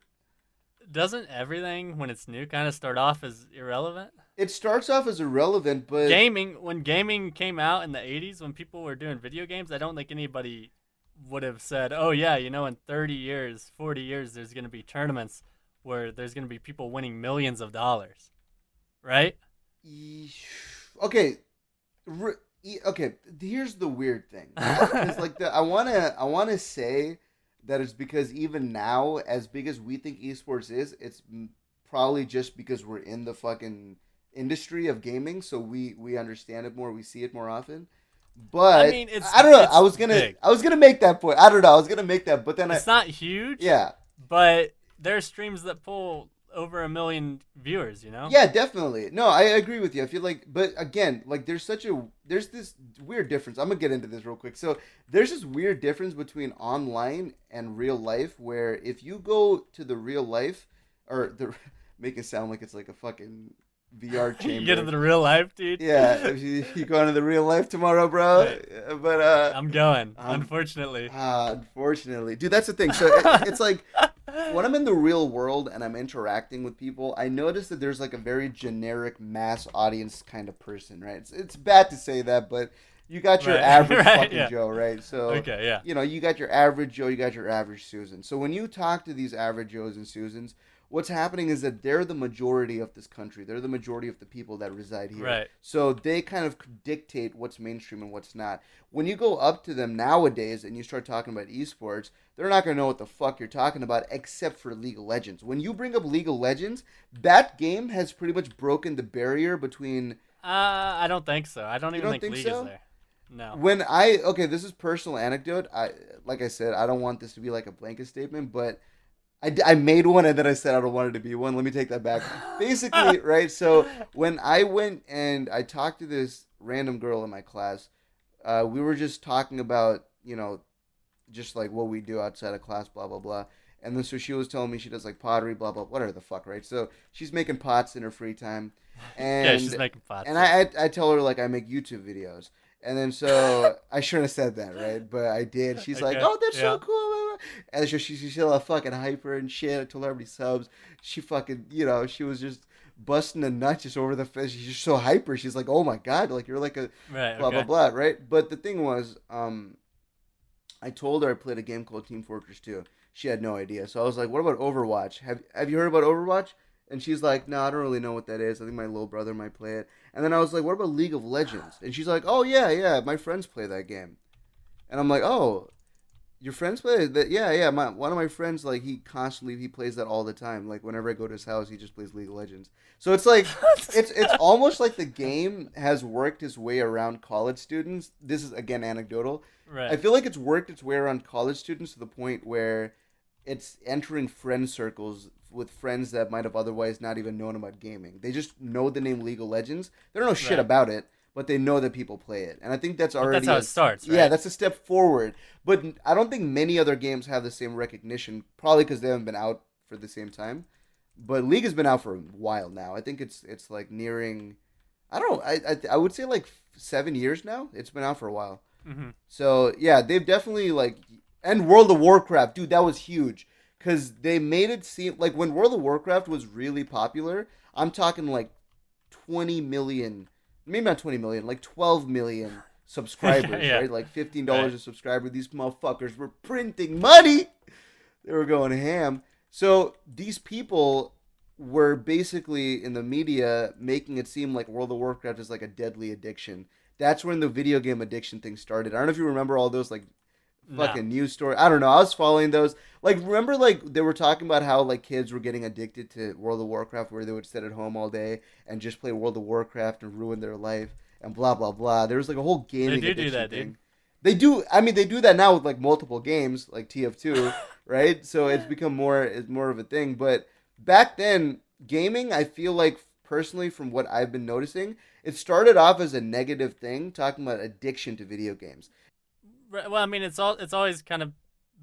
Doesn't everything, when it's new, kind of start off as irrelevant? It starts off as irrelevant, but when gaming came out in the 80s, when people were doing video games, I don't think anybody would have said, oh yeah, in 30 years, 40 years, there's going to be tournaments where there's going to be people winning millions of dollars, right? Okay. Okay, here's the weird thing. It's like I wanna say that it's because even now, as big as we think esports is, it's probably just because we're in the fucking industry of gaming, so we understand it more, we see it more often. But I mean, I don't know. it's big. I was gonna make that point. I don't know. I was gonna make that, but then It's not huge. yeah. But there are streams that pull over 1 million viewers. Yeah, definitely. No, I agree with you. I feel like, but again, like there's this weird difference. I'm gonna get into this real quick. So there's this weird difference between online and real life, where if you go to the real life, or the make it sound like it's like a fucking VR chamber. You get into the real life, dude. Yeah, if you go into the real life tomorrow, bro. Right. But I'm going. Unfortunately. Unfortunately, dude, that's the thing. So it's like when I'm in the real world and I'm interacting with people, I notice that there's like a very generic mass audience kind of person, right? It's bad to say that, but you got your average fucking Joe, right? So okay, yeah. You got your average Joe, you got your average Susan. So when you talk to these average Joes and Susans, what's happening is that they're the majority of this country. They're the majority of the people that reside here. Right. So they kind of dictate what's mainstream and what's not. When you go up to them nowadays and you start talking about esports, they're not going to know what the fuck you're talking about except for League of Legends. When you bring up League of Legends, that game has pretty much broken the barrier between... I don't think so. I don't even think League so? is there. No. Okay, this is personal anecdote. Like I said, I don't want this to be like a blanket statement, but I made one and then I said I don't want it to be one. Let me take that back. Basically, right? So when I went and I talked to this random girl in my class, we were just talking about, just like what we do outside of class, blah, blah, blah. And then so she was telling me she does like pottery, blah, blah, whatever the fuck, right? So she's making pots in her free time. And, yeah, she's making pots. And I tell her like I make YouTube videos. And then so I shouldn't have said that, right? But I did. She's Okay. like, "Oh, that's so cool." And so she's still a fucking hyper and shit. I told her how many subs. She fucking, she was just busting a nut just over the face. She's just so hyper. She's like, "Oh my god, like you're like a blah blah blah," right? But the thing was, I told her I played a game called Team Fortress 2. She had no idea. So I was like, "What about Overwatch? Have you heard about Overwatch?" And she's like, "No, I don't really know what that is. I think my little brother might play it." And then I was like, "What about League of Legends?" And she's like, "Oh, yeah, my friends play that game." And I'm like, "Oh, your friends play that?" Yeah. One of my friends, like, he plays that all the time. Like, whenever I go to his house, he just plays League of Legends. So it's like, it's almost like the game has worked its way around college students. This is, again, anecdotal. Right. I feel like it's worked its way around college students to the point where it's entering friend circles with friends that might have otherwise not even known about gaming. They just know the name League of Legends. They don't know shit about it, but they know that people play it. And I think that's already... That's how it starts, right? Yeah, that's a step forward. But I don't think many other games have the same recognition, probably because they haven't been out for the same time. But League has been out for a while now. I think it's like nearing... I don't know. I would say like 7 years now. It's been out for a while. Mm-hmm. So, yeah, they've definitely like... And World of Warcraft, dude, that was huge. Because they made it seem like when World of Warcraft was really popular, I'm talking like 20 million, maybe not 20 million, like 12 million subscribers, right? Like $15 a subscriber. These motherfuckers were printing money. They were going ham. So these people were basically in the media making it seem like World of Warcraft is like a deadly addiction. That's when the video game addiction thing started. I don't know if you remember all those like fucking news story. I don't know. I was following those. Like, remember, like, they were talking about how, like, kids were getting addicted to World of Warcraft where they would sit at home all day and just play World of Warcraft and ruin their life and blah, blah, blah. There was, like, a whole gaming addiction do that, thing. dude. They do. I mean, they do that now with, like, multiple games, like TF2, right? So it's become more of a thing. But back then, gaming, I feel like, personally, from what I've been noticing, it started off as a negative thing, talking about addiction to video games. Well, I mean, it's always kind of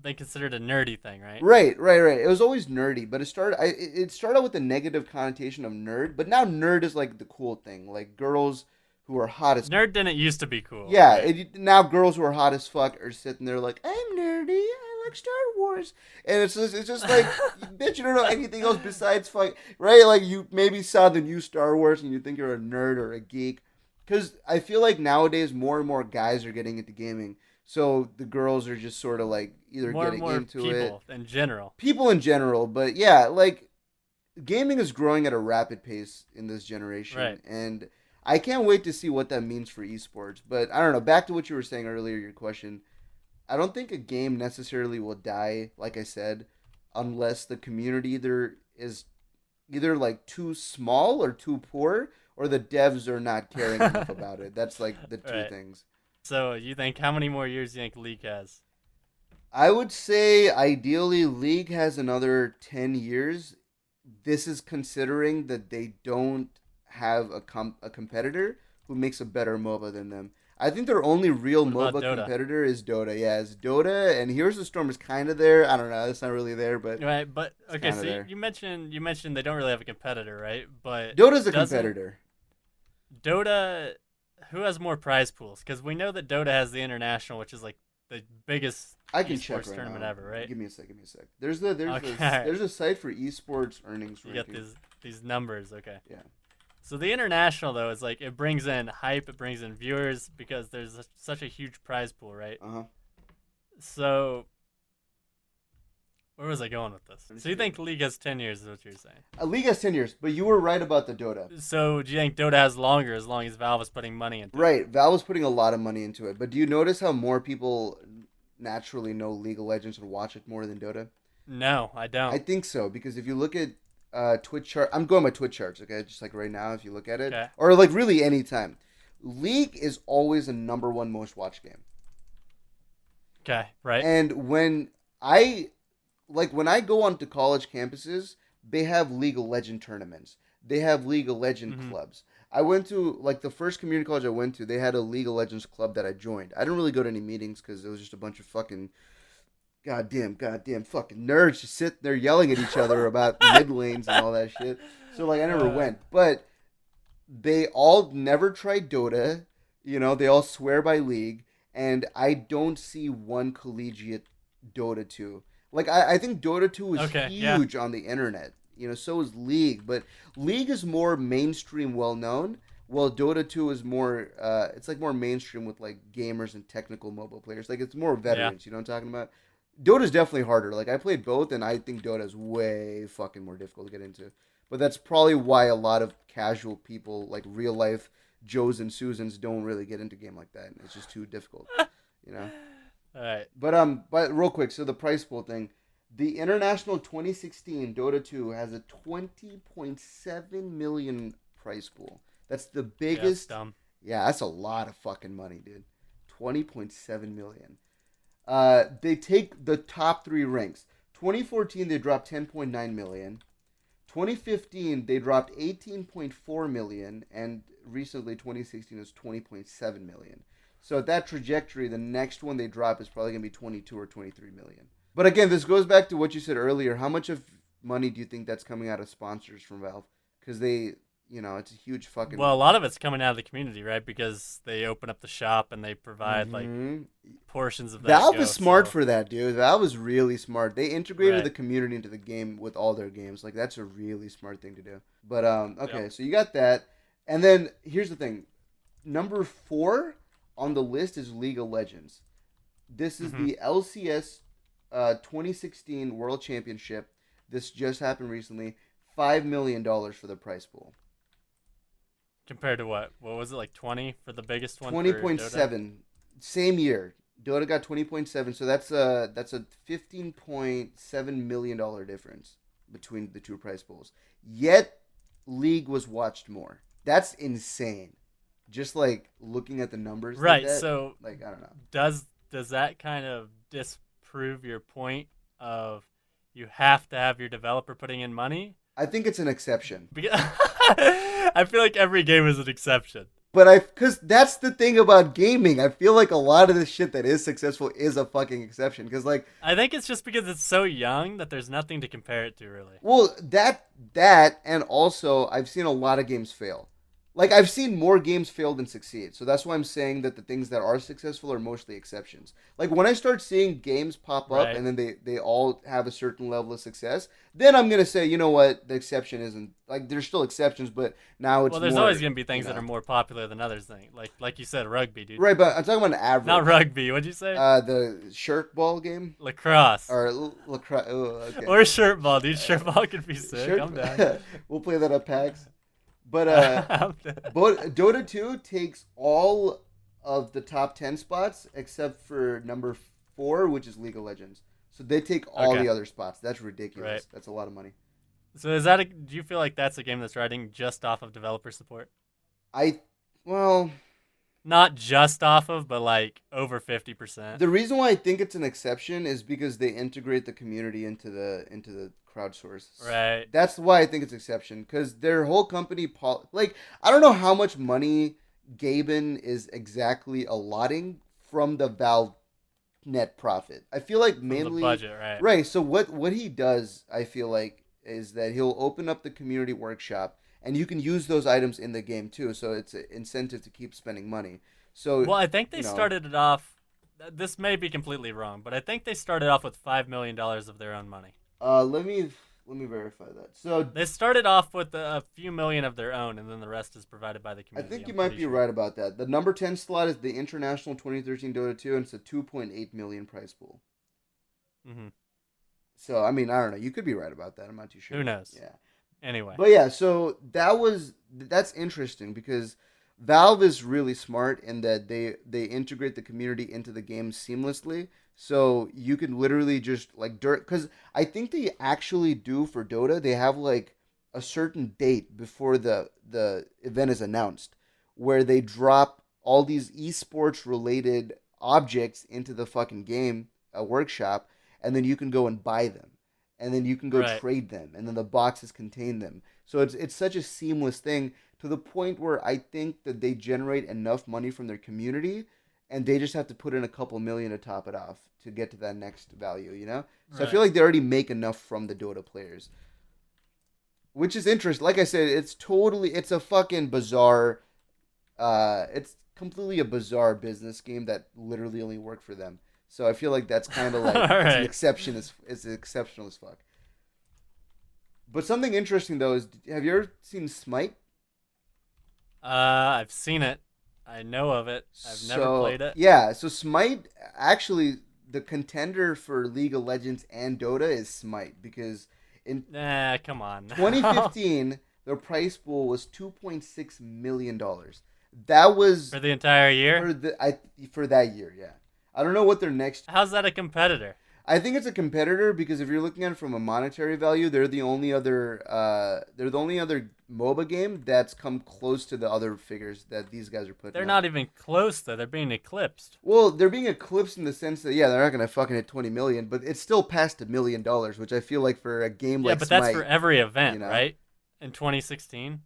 been considered a nerdy thing, right? Right. It was always nerdy, but it started out with the negative connotation of nerd, but now nerd is like the cool thing, like girls who are hot as nerd didn't used to be cool. Yeah, right? Now girls who are hot as fuck are sitting there like, I'm nerdy, I like Star Wars, and it's just like, bitch, you don't know anything else besides fuck, right? Like you maybe saw the new Star Wars and you think you're a nerd or a geek, because I feel like nowadays more and more guys are getting into gaming. So the girls are just sort of like either getting into it. People in general, but yeah, like gaming is growing at a rapid pace in this generation. Right. And I can't wait to see what that means for esports. But I don't know, back to what you were saying earlier, your question. I don't think a game necessarily will die, like I said, unless the community is either like too small or too poor, or the devs are not caring enough about it. That's like the two things. So you think how many more years do you think League has? I would say ideally League has another 10 years. This is considering that they don't have a competitor who makes a better MOBA than them. I think their only real What about MOBA Dota? competitor is Dota. Yeah, it's Dota, and Heroes of the Storm is kind of there. I don't know, it's not really there, but Right, but okay. kinda So there. you mentioned they don't really have a competitor, right? But Dota's a doesn't competitor. Dota, who has more prize pools? Because we know that Dota has the international, which is like the biggest I can check esports right tournament now. ever, right? Give me a sec. Give me a sec. There's a site for esports earnings You got ranking. these numbers, okay. Yeah. So the international though is like it brings in hype, it brings in viewers because there's such a huge prize pool, right? Uh huh. So where was I going with this? So you think League has 10 years is what you're saying? A League has 10 years, but you were right about the Dota. So do you think Dota has longer as long as Valve is putting money into it? Right. Valve was putting a lot of money into it, but do you notice how more people naturally know League of Legends and watch it more than Dota? No, I don't. I think so because if you look at Twitch chart, I'm going by Twitch charts, okay? Just like right now, if you look at it, Okay. or like really any time, League is always the number one most watched game. Okay, right. And when I go onto college campuses, they have League of Legend tournaments. They have League of Legend Mhm. clubs. I went to like the first community college I went to. They had a League of Legends club that I joined. I didn't really go to any meetings because it was just a bunch of fucking goddamn fucking nerds just sitting there yelling at each other about mid lanes and all that shit. So like I never went. But they all never tried Dota. You know, they all swear by League, and I don't see one collegiate Dota 2. Like I think Dota 2 is Okay, yeah. huge on the internet. You know, so is League, but League is more mainstream, well known. While Dota 2 is more, it's like more mainstream with like gamers and technical mobile players. Like it's more veterans. You know what I'm talking about? Dota's definitely harder. Like I played both, and I think Dota is way fucking more difficult to get into. But that's probably why a lot of casual people, like real life Joes and Susans, don't really get into a game like that. It's just too difficult. You know. All right. But real quick, so the price pool thing, the international 2016 Dota 2 has a 20.7 million price pool. That's the Yeah, that's biggest. dumb. Yeah, that's a lot of fucking money, dude. 20.7 million. They take the top 3 ranks. 2014 they dropped 10.9 million. 2015 they dropped 18.4 million, and recently 2016 is 20.7 million. So at that trajectory, the next one they drop is probably going to be 22 or 23 million. But again, this goes back to what you said earlier. How much of money do you think that's coming out of sponsors from Valve? Because they, you know, it's a huge fucking... Well, a lot of it's coming out of the community, right? Because they open up the shop and they provide like portions of that. Valve go, is smart so- for that, dude. Valve is really smart. They integrated Right. the community into the game with all their games. Like, that's a really smart thing to do. But, okay, Yep. so you got that. And then, here's the thing. Number 4 on the list is League of Legends. This is the LCS 2016 World Championship. This just happened recently. $5 million for the prize pool. Compared to what? What was it, like 20 for the biggest one? for 20.7. Same year. Dota got 20.7, so that's a $15.7 million difference between the two prize pools. Yet League was watched more. That's insane. Just like looking at the numbers. Dota? Right. like that, So like I don't know. does that kind of disprove your point of you have to have your developer putting in money? I think it's an exception. Because I feel like every game is an exception. But because that's the thing about gaming. I feel like a lot of the shit that is successful is a fucking exception. Because like, I think it's just because it's so young that there's nothing to compare it to, really. well, that and also I've seen a lot of games fail. Like I've seen more games fail than succeed. So that's why I'm saying that the things that are successful are mostly exceptions. Like when I start seeing games pop up Right. and then they all have a certain level of success, then I'm gonna say, you know what, the exception isn't like there's still exceptions, but now it's Well, there's more, always gonna be things you know. that are more popular than others. Like you said, rugby, dude. Right, but I'm talking about an average. Not rugby. What'd you say? The shirt ball game Lacrosse. or lacrosse. Oh, okay. Or shirt ball, dude. Shirt ball could be sick. I'm down. We'll play that at PAX. But I'm down. Dota 2 takes all of the top 10 spots except for number 4, which is League of Legends. So they take all Okay. the other spots. That's ridiculous. Right. That's a lot of money. So do you feel like that's a game that's riding just off of developer support? Well, not just off of, but like over 50%. The reason why I think it's an exception is because they integrate the community into the crowdsource. Right. That's why I think it's exception, because their whole company like, I don't know how much money Gaben is exactly allotting from the Valve net profit. I feel like From mainly the budget, right? right. So what he does, I feel like, is that he'll open up the community workshop, and you can use those items in the game too. So it's an incentive to keep spending money. So Well, I think they you know, started it off. This may be completely wrong, but I think they started off with $5 million of their own money. let me verify that. So They started off with a few million of their own, and then the rest is provided by the I community. think you I'm might pretty be sure. right about that. The number 10 slot is the International 2013 Dota 2, and it's a 2.8 million prize pool. Mm-hmm. So, I mean, I don't know. You could be right about that. I'm not too sure. Who knows? Yeah. Anyway. But yeah, so that's interesting because Valve is really smart in that they integrate the community into the game seamlessly. So you can literally just like because I think they actually do for Dota. They have like a certain date before the event is announced, where they drop all these esports related objects into the fucking game workshop, and then you can go and buy them, and then you can go Right. trade them, and then the boxes contain them. So it's such a seamless thing to the point where I think that they generate enough money from their community, and they just have to put in a couple million to top it off to get to that next value, you know? So I feel Right. like they already make enough from the Dota players. Which is interesting. Like I said, it's a fucking bizarre it's completely a bizarre business game that literally only worked for them. So I feel like that's kind of like All it's an right. exception it's exceptional as fuck. But something interesting though is, have you ever seen Smite? I've seen it. I know of it. I've never played it. Yeah, so Smite, actually, the contender for League of Legends and Dota is Smite, because in Nah, come on. 2015 their prize pool was $2.6 million. That was For the entire year? for that year. Yeah, I don't know what their next. How's that a competitor? I think it's a competitor because if you're looking at it from a monetary value, they're the only other MOBA game that's come close to the other figures that these guys are putting. They're up. not even close, though. They're being eclipsed. Well, they're being eclipsed in the sense that they're not gonna fucking hit 20 million, but it's still past $1 million, which I feel like for a game Yeah, like but Smite, that's for every event, you know? right? In 2016?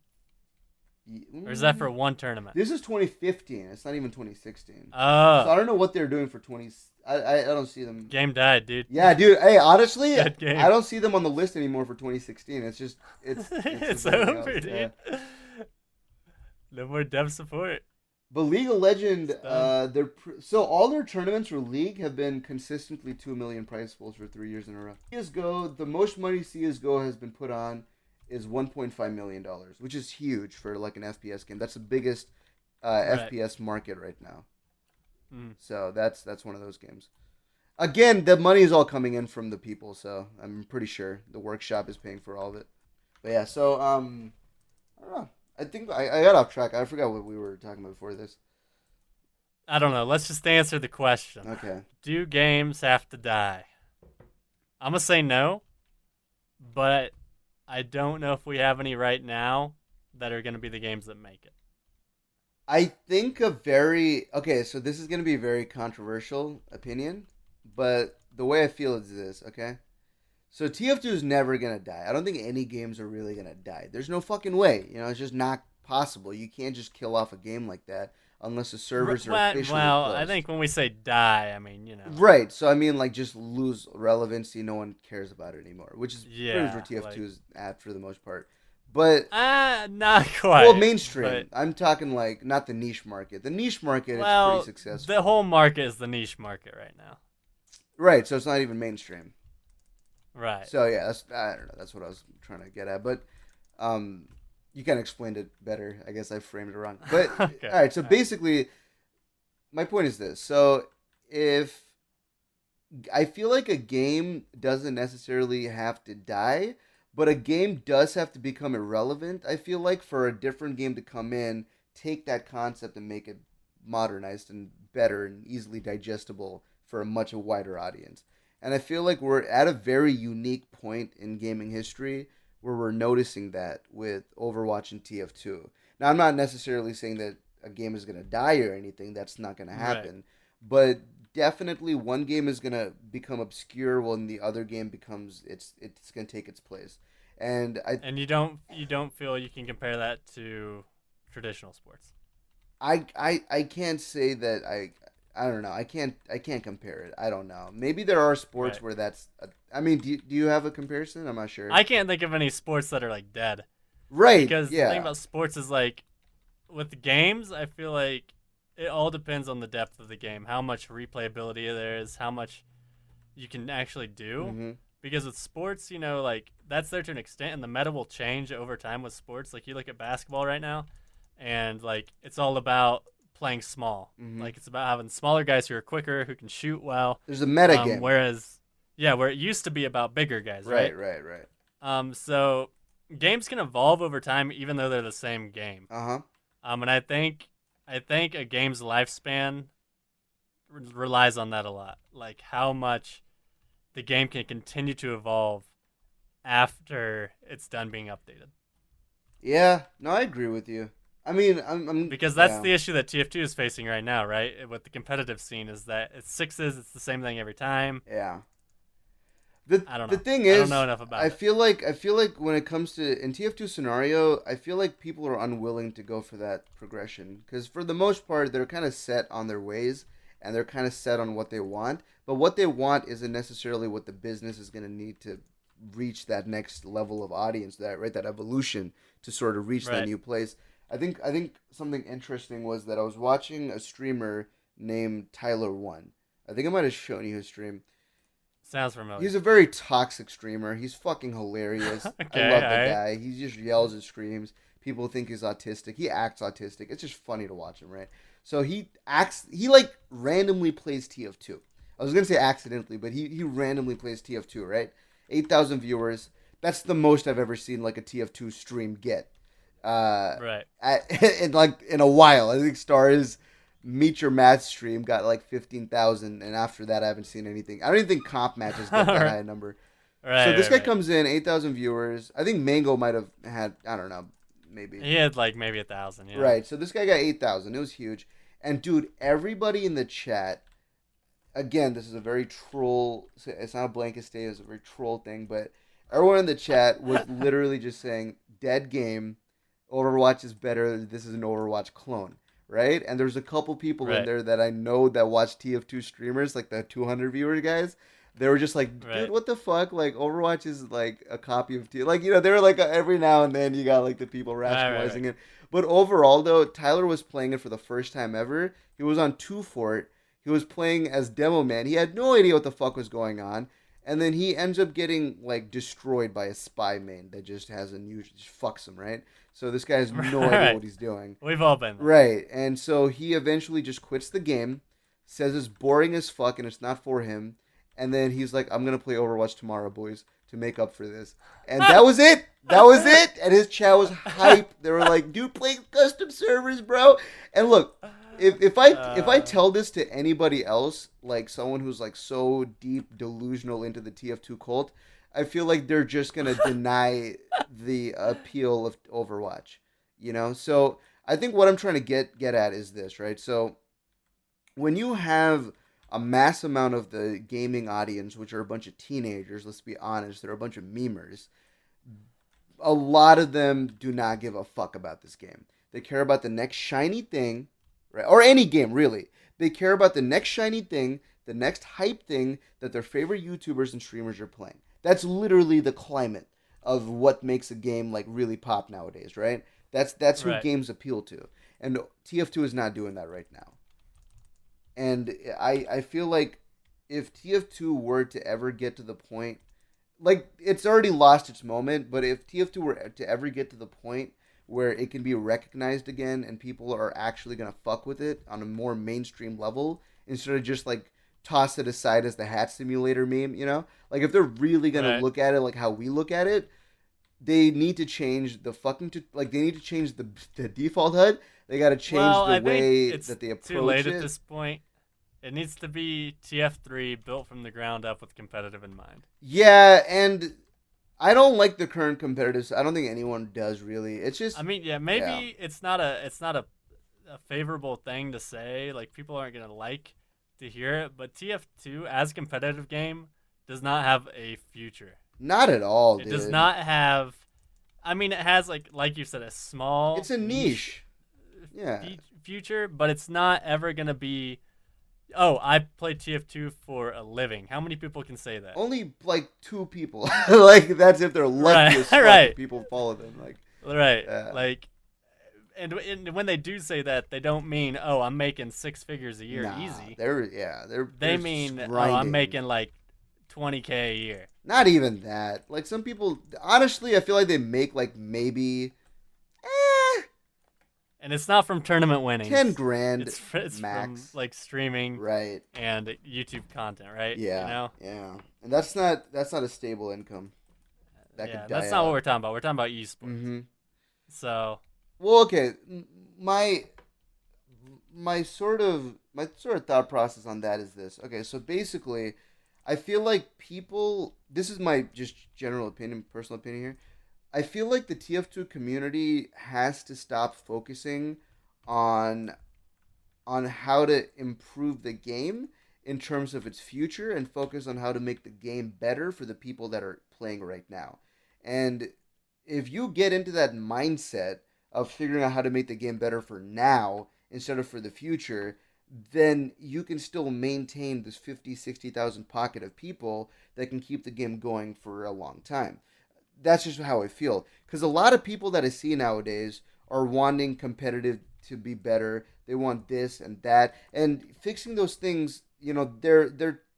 Or is that for one tournament? This is 2015. It's not even 2016. So Oh, I don't know what they're doing for 20. I don't see them. game died, dude. Yeah, dude. Hey, honestly, Good game. I don't see them on the list anymore for 2016. It's just it's It's something over, else, yeah. dude. No more dev support. But League of Legend, It's done. so all their tournaments for League have been consistently 2 million prize pools for 3 years in a row. CS:GO, the most money CS:GO has been put on is $1.5 million, which is huge for like an FPS game. That's the biggest Right. FPS market right now. Mm. So that's one of those games. Again, the money is all coming in from the people, so I'm pretty sure the workshop is paying for all of it. But yeah, so I don't know. I think I got off track. I forgot what we were talking about before this. I don't know. Let's just answer the question. Okay. Do games have to die? I'm going to say no, but I don't know if we have any right now that are going to be the games that make it. I think so this is going to be a very controversial opinion, but the way I feel is this, okay? So TF2 is never going to die. I don't think any games are really going to die. There's no fucking way. It's just not possible. You can't just kill off a game like that unless the servers are officially Well, closed. I think when we say die, I mean, Right. So I mean, like, just lose relevancy. No one cares about it anymore, which is pretty much where TF2 like- is at for the most part. But not quite. well, mainstream. but- I'm talking like not the niche market. The niche market is well, pretty successful. the whole market is the niche market right now. Right. So it's not even mainstream. Right. So yeah, I don't know. That's what I was trying to get at. But you kind of explained it better. I guess I framed it wrong. But Okay. all right. So All right. basically, my point is this. So if I feel like a game doesn't necessarily have to die, but a game does have to become irrelevant, I feel like, for a different game to come in, take that concept and make it modernized and better and easily digestible for a much wider audience. And I feel like we're at a very unique point in gaming history where we're noticing that with Overwatch and TF2. Now, I'm not necessarily saying that a game is gonna die or anything. That's not gonna happen. Right. But definitely, one game is gonna become obscure when the other game becomes it's gonna take its place. And And you don't feel you can compare that to traditional sports. I can't say that I don't know. I can't compare it. I don't know. Maybe there are sports Right. where that's. I mean, do you have a comparison? I'm not sure. I can't think of any sports that are like dead. Right. Because the thing Yeah. about sports is like with the games, I feel like it all depends on the depth of the game, how much replayability there is, how much you can actually do. Hmm. Because with sports, like that's there to an extent, and the meta will change over time with sports. Like you look at basketball right now, and like it's all about playing small. Hmm. Like it's about having smaller guys who are quicker, who can shoot well. There's a meta game. Whereas, yeah, where it used to be about bigger guys, right? Right. So games can evolve over time, even though they're the same game. Uh huh. And I think a game's lifespan relies on that a lot, like how much the game can continue to evolve after it's done being updated. Yeah. No, I agree with you. I mean, I'm Because that's yeah. the issue that TF2 is facing right now, right? With the competitive scene is that it's sixes, it's the same thing every time. Yeah. I don't The know. thing I is, don't know enough about I it. feel like when it comes to in TF2 scenario, I feel like people are unwilling to go for that progression because for the most part they're kind of set on their ways and they're kind of set on what they want. But what they want isn't necessarily what the business is going to need to reach that next level of audience, that evolution to sort of reach that Right. new place. I think something interesting was that I was watching a streamer named Tyler One. I think I might have shown you his stream. Sounds familiar. He's a very toxic streamer. He's fucking hilarious. Okay, I love the alright. guy. He just yells and screams. People think he's autistic. He acts autistic. It's just funny to watch him, right? So he like randomly plays TF2. I was gonna say accidentally, but he randomly plays TF2, right? 8,000 viewers. That's the most I've ever seen like a TF2 stream get. Right. In a while. I think Stars Meet Your Math stream got like 15,000, and after that I haven't seen anything. I don't even think comp matches get that high a number. Right. So this right, guy comes in, 8,000 viewers. I think Mango might have had, I don't know, maybe. He had like maybe 1,000. Yeah. Right. So this guy got 8,000. It was huge. And dude, everybody in the chat, again, this is a very troll. It's not a blanket statement. It's a very troll thing, but everyone in the chat was literally just saying, "Dead game. Overwatch is better. This is an Overwatch clone." Right? And there's a couple people in Right. there that I know that watch TF2 streamers, like the 200 viewer guys. They were just like, dude, Right. what the fuck? Like, Overwatch is like a copy of TF. Like, they were like, every now and then you got like the people rationalizing it. But overall, though, Tyler was playing it for the first time ever. He was on 2 Fort. He was playing as Demo Man. He had no idea what the fuck was going on. And then he ends up getting like destroyed by a spy main that just has a new, just fucks him, right? So this guy has no idea Right. what he's doing. We've all been there. Right. And so he eventually just quits the game, says it's boring as fuck and it's not for him. And then he's like, I'm going to play Overwatch tomorrow, boys, to make up for this. And that was it. That was it. And his chat was hype. They were like, dude, play custom servers, bro. And look, if I tell this to anybody else, like someone who's like so deep delusional into the TF2 cult, I feel like they're just going to deny the appeal of Overwatch, So I think what I'm trying to get at is this, right? So when you have a mass amount of the gaming audience, which are a bunch of teenagers, let's be honest, they're a bunch of memers, a lot of them do not give a fuck about this game. They care about the next shiny thing, right? Or any game, really. They care about the next shiny thing, the next hype thing that their favorite YouTubers and streamers are playing. That's literally the climate of what makes a game like really pop nowadays, right? That's who Right. games appeal to. And TF2 is not doing that right now. And I feel like if TF2 were to ever get to the point, like it's already lost its moment, but if TF2 were to ever get to the point where it can be recognized again and people are actually going to fuck with it on a more mainstream level instead of just like toss it aside as the hat simulator meme, Like if they're really going to Right. look at it like how we look at it, they need to change the fucking they need to change the default HUD. They got to change Well, the I way think it's that they approach too late it. at this point. It needs to be TF3 built from the ground up with competitive in mind. Yeah, and I don't like the current competitives. I don't think anyone does really. It's just I mean, yeah, maybe Yeah. it's not a a favorable thing to say. Like, people aren't gonna like to hear it, but TF2 as a competitive game does not have a future. Not at all, It dude. does not have. I mean, it has like you said, a small. It's a niche. Yeah. Future, but it's not ever gonna be. Oh, I play TF2 for a living. How many people can say that? Only like 2 people. Like that's if they're lucky as fuck. Right. People follow them. Like. Right. Yeah. Like, and when they do say that, they don't mean, oh, I'm making 6 figures a year Nah, easy. They mean, oh, grinding. I'm making like 20K a year. Not even that. Like some people, honestly, I feel like they make like maybe, And it's not from tournament winnings. 10 grand It's max. from like streaming, Right. and YouTube content, right? Yeah. You know? Yeah. And that's not a stable income. That's not what we're talking about. We're talking about eSports. Mm-hmm. So. Well, okay. My sort of thought process on that is this. Okay, so basically, I feel like people. This is my just general opinion, personal opinion here. I feel like the TF2 community has to stop focusing on how to improve the game in terms of its future and focus on how to make the game better for the people that are playing right now. And if you get into that mindset of figuring out how to make the game better for now instead of for the future, then you can still maintain this 50, 60,000 pocket of people that can keep the game going for a long time. That's just how I feel. Because a lot of people that I see nowadays are wanting competitive to be better. They want this and that. And fixing those things, they're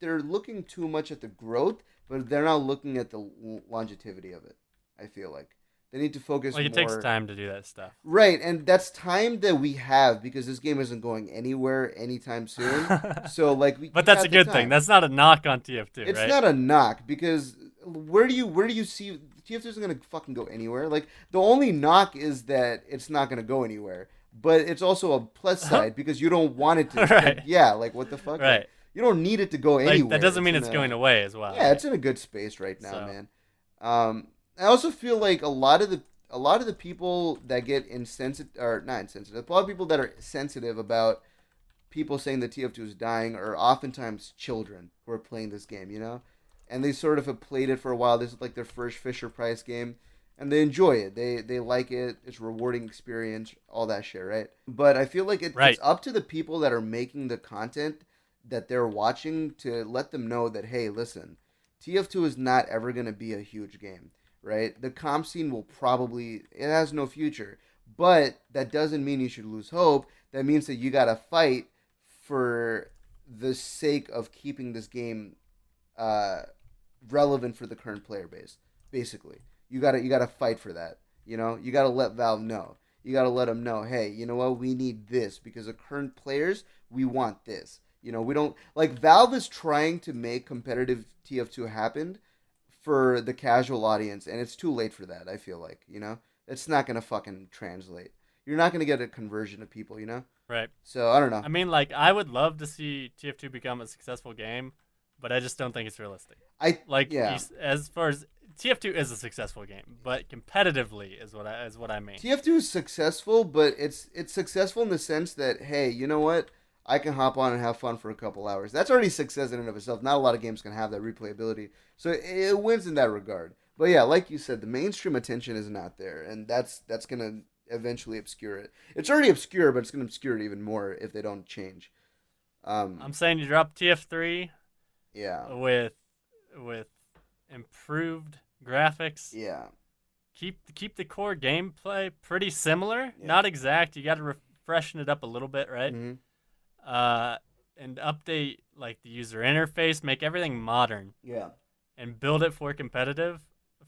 looking too much at the growth, but they're not looking at the longevity of it, I feel like. They need to focus more. It takes time to do that stuff. Right, and that's time that we have because this game isn't going anywhere anytime soon. So, but that's a good thing. That's not a knock on TF2, right? It's not a knock because where do you see TF2 isn't gonna fucking go anywhere? Like the only knock is that it's not gonna go anywhere, but it's also a plus side because you don't want it to. Right. What the fuck? Right. You don't need it to go anywhere. That doesn't mean it's going away as well. Yeah, it's in a good space right now, man. I also feel like a lot of the people that get insensitive, or not insensitive, a lot of people that are sensitive about people saying that TF2 is dying are oftentimes children who are playing this game, and they sort of have played it for a while. This is like their first Fisher Price game, and they enjoy it. They like it. It's a rewarding experience, all that shit, right? But I feel like it's up to the people that are making the content that they're watching to let them know that, hey, listen, TF2 is not ever going to be a huge game. Right? The comp scene it has no future. But that doesn't mean you should lose hope. That means that you got to fight for the sake of keeping this game relevant for the current player base. Basically, you got to fight for that. You got to let Valve know. You got to let them know, hey, you know what? We need this because the current players, we want this. We don't like Valve is trying to make competitive TF2 happen for the casual audience, and it's too late for that, I feel like, It's not going to fucking translate. You're not going to get a conversion of people, Right. So, I don't know. I mean, I would love to see TF2 become a successful game, but I just don't think it's realistic. As far as TF2 is a successful game, but competitively is what I mean. TF2 is successful, but it's successful in the sense that, hey, you know what? I can hop on and have fun for a couple hours. That's already success in and of itself. Not a lot of games can have that replayability. So it wins in that regard. But yeah, like you said, the mainstream attention is not there. And that's going to eventually obscure it. It's already obscure, but it's going to obscure it even more if they don't change. I'm saying you drop TF3 with improved graphics. Yeah. Keep the core gameplay pretty similar. Yeah. Not exact. You got to freshen it up a little bit, right? Mm-hmm. And update the user interface, make everything modern. Yeah. And build it for competitive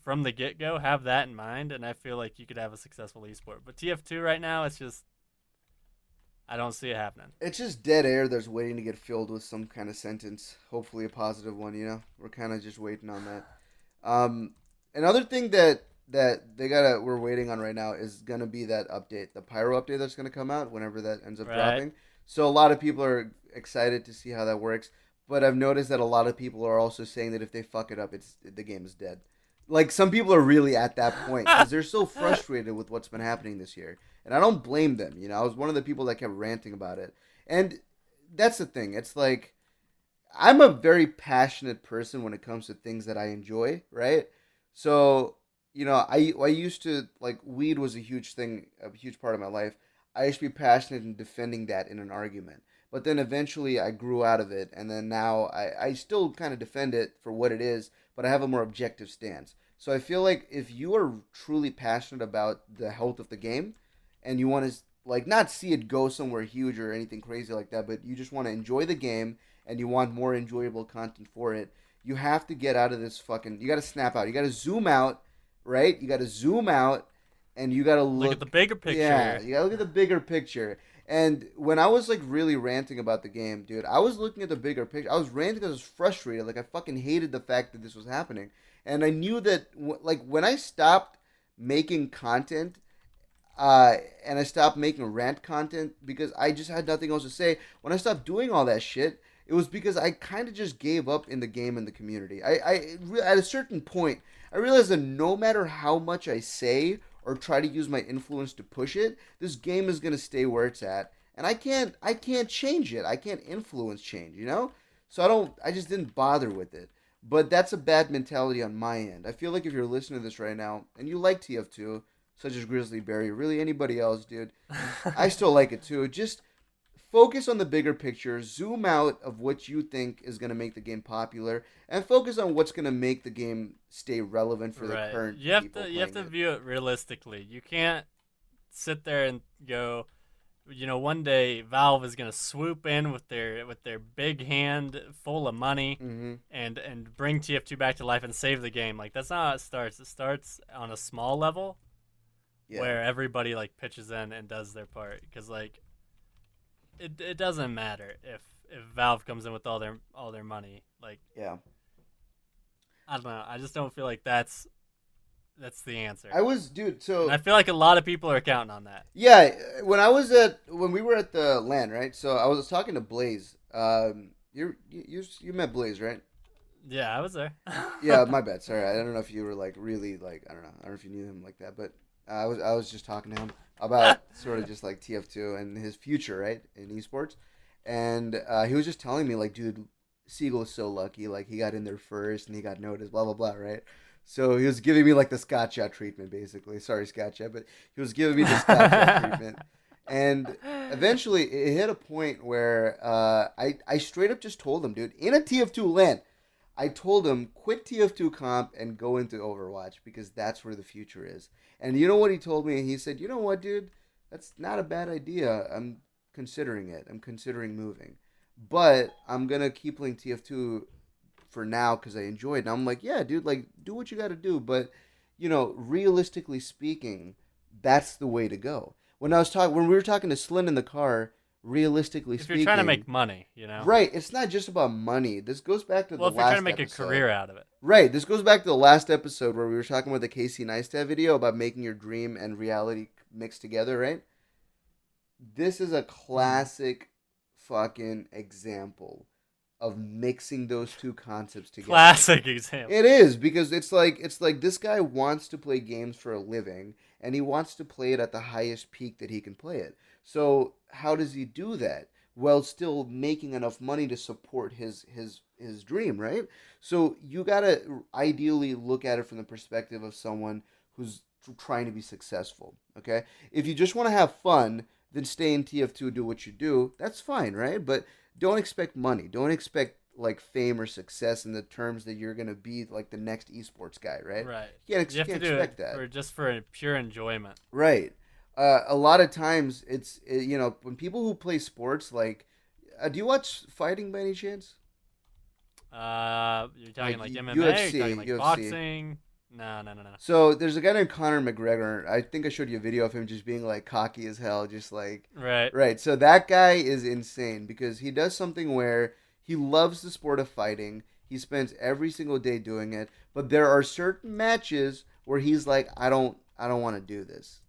from the get-go. Have that in mind, and I feel like you could have a successful esport. But TF2 right now, it's just I don't see it happening. It's just dead air that's waiting to get filled with some kind of sentence. Hopefully a positive one, We're kind of just waiting on that. Another thing that we're waiting on right now is going to be that update, the Pyro update that's going to come out whenever that ends up dropping. So a lot of people are excited to see how that works, but I've noticed that a lot of people are also saying that if they fuck it up, the game is dead. Like, some people are really at that point because they're so frustrated with what's been happening this year. And I don't blame them. You know, I was one of the people that kept ranting about it. And that's the thing. It's like, I'm a very passionate person when it comes to things that I enjoy, right? So, I used to, like, weed was a huge thing, a huge part of my life. I used to be passionate in defending that in an argument. But then eventually I grew out of it, and then now I still kind of defend it for what it is, but I have a more objective stance. So I feel like if you are truly passionate about the health of the game, and you want to, like, not see it go somewhere huge or anything crazy like that, but you just want to enjoy the game and you want more enjoyable content for it, you have to get out of this fucking. You got to snap out. You got to zoom out, right? You got to zoom out, and you got to Look at the bigger picture. Yeah, you got to look at the bigger picture. And when I was like really ranting about the game, dude, I was looking at the bigger picture. I was ranting because I was frustrated. Like, I fucking hated the fact that this was happening, and I knew that like when I stopped making content and I stopped making rant content because I just had nothing else to say. When I stopped doing all that shit, it was because I kind of just gave up in the game and the community. At a certain point, I realized that no matter how much I say or try to use my influence to push it, this game is gonna stay where it's at, and I can't change it. I can't influence change, you know. So I just didn't bother with it. But that's a bad mentality on my end. I feel like if you're listening to this right now and you like TF2, such as Grizzly Berry, really anybody else, dude, I still like it too. Just focus on the bigger picture, zoom out of what you think is going to make the game popular, and focus on what's going to make the game stay relevant for the current people. You have to view it realistically. You can't sit there and go, one day Valve is going to swoop in with their big hand full of money and bring TF2 back to life and save the game. Like, that's not how it starts. It starts on a small level where everybody like pitches in and does their part, because like it doesn't matter if Valve comes in with all their money. Like, I don't know. I just don't feel like that's the answer. So and I feel like a lot of people are counting on that. Yeah, when we were at the LAN, right? So I was talking to Blaze. You met Blaze, right? Yeah, I was there. Yeah, my bad. Sorry, I don't know if you were like really like I don't know if you knew him like that, but I was just talking to him about sort of just like TF2 and his future, right, in esports, and he was just telling me like, dude, Siegel is so lucky, like he got in there first and he got noticed, blah blah blah, right? So he was giving me like the Scott Shot treatment, basically. Sorry, Scott Shot, but he was giving me the Scott Shot treatment. And eventually it hit a point where I straight up just told him, dude, in a TF2 LAN, I told him, quit TF2 comp and go into Overwatch because that's where the future is. And you know what he told me? He said, you know what, dude? That's not a bad idea. I'm considering it. I'm considering moving. But I'm going to keep playing TF2 for now because I enjoy it. And I'm like, yeah, dude, like, do what you got to do. But, realistically speaking, that's the way to go. When we were talking to Slyn in the car, realistically speaking, if you're trying to make money, right? It's not just about money. This goes back to the last episode. Well, if you're trying to make a career out of it, right? This goes back to the last episode where we were talking about the Casey Neistat video about making your dream and reality mixed together, right? This is a classic fucking example of mixing those two concepts together. Classic example. It is, because it's like this guy wants to play games for a living and he wants to play it at the highest peak that he can play it. So how does he do that while still making enough money to support his dream, right? So you gotta ideally look at it from the perspective of someone who's trying to be successful. Okay, if you just want to have fun, then stay in TF2, do what you do. That's fine, right? But don't expect money. Don't expect like fame or success in the terms that you're gonna be like the next esports guy, right? Right. You can't expect that. Just for pure enjoyment. Right. A lot of times it's when people who play sports, like, do you watch fighting by any chance? You're talking like MMA, UFC, you're talking like UFC. Boxing. No. So there's a guy named Conor McGregor. I think I showed you a video of him just being like cocky as hell, just like right. So that guy is insane because he does something where he loves the sport of fighting. He spends every single day doing it, but there are certain matches where he's like, I don't want to do this.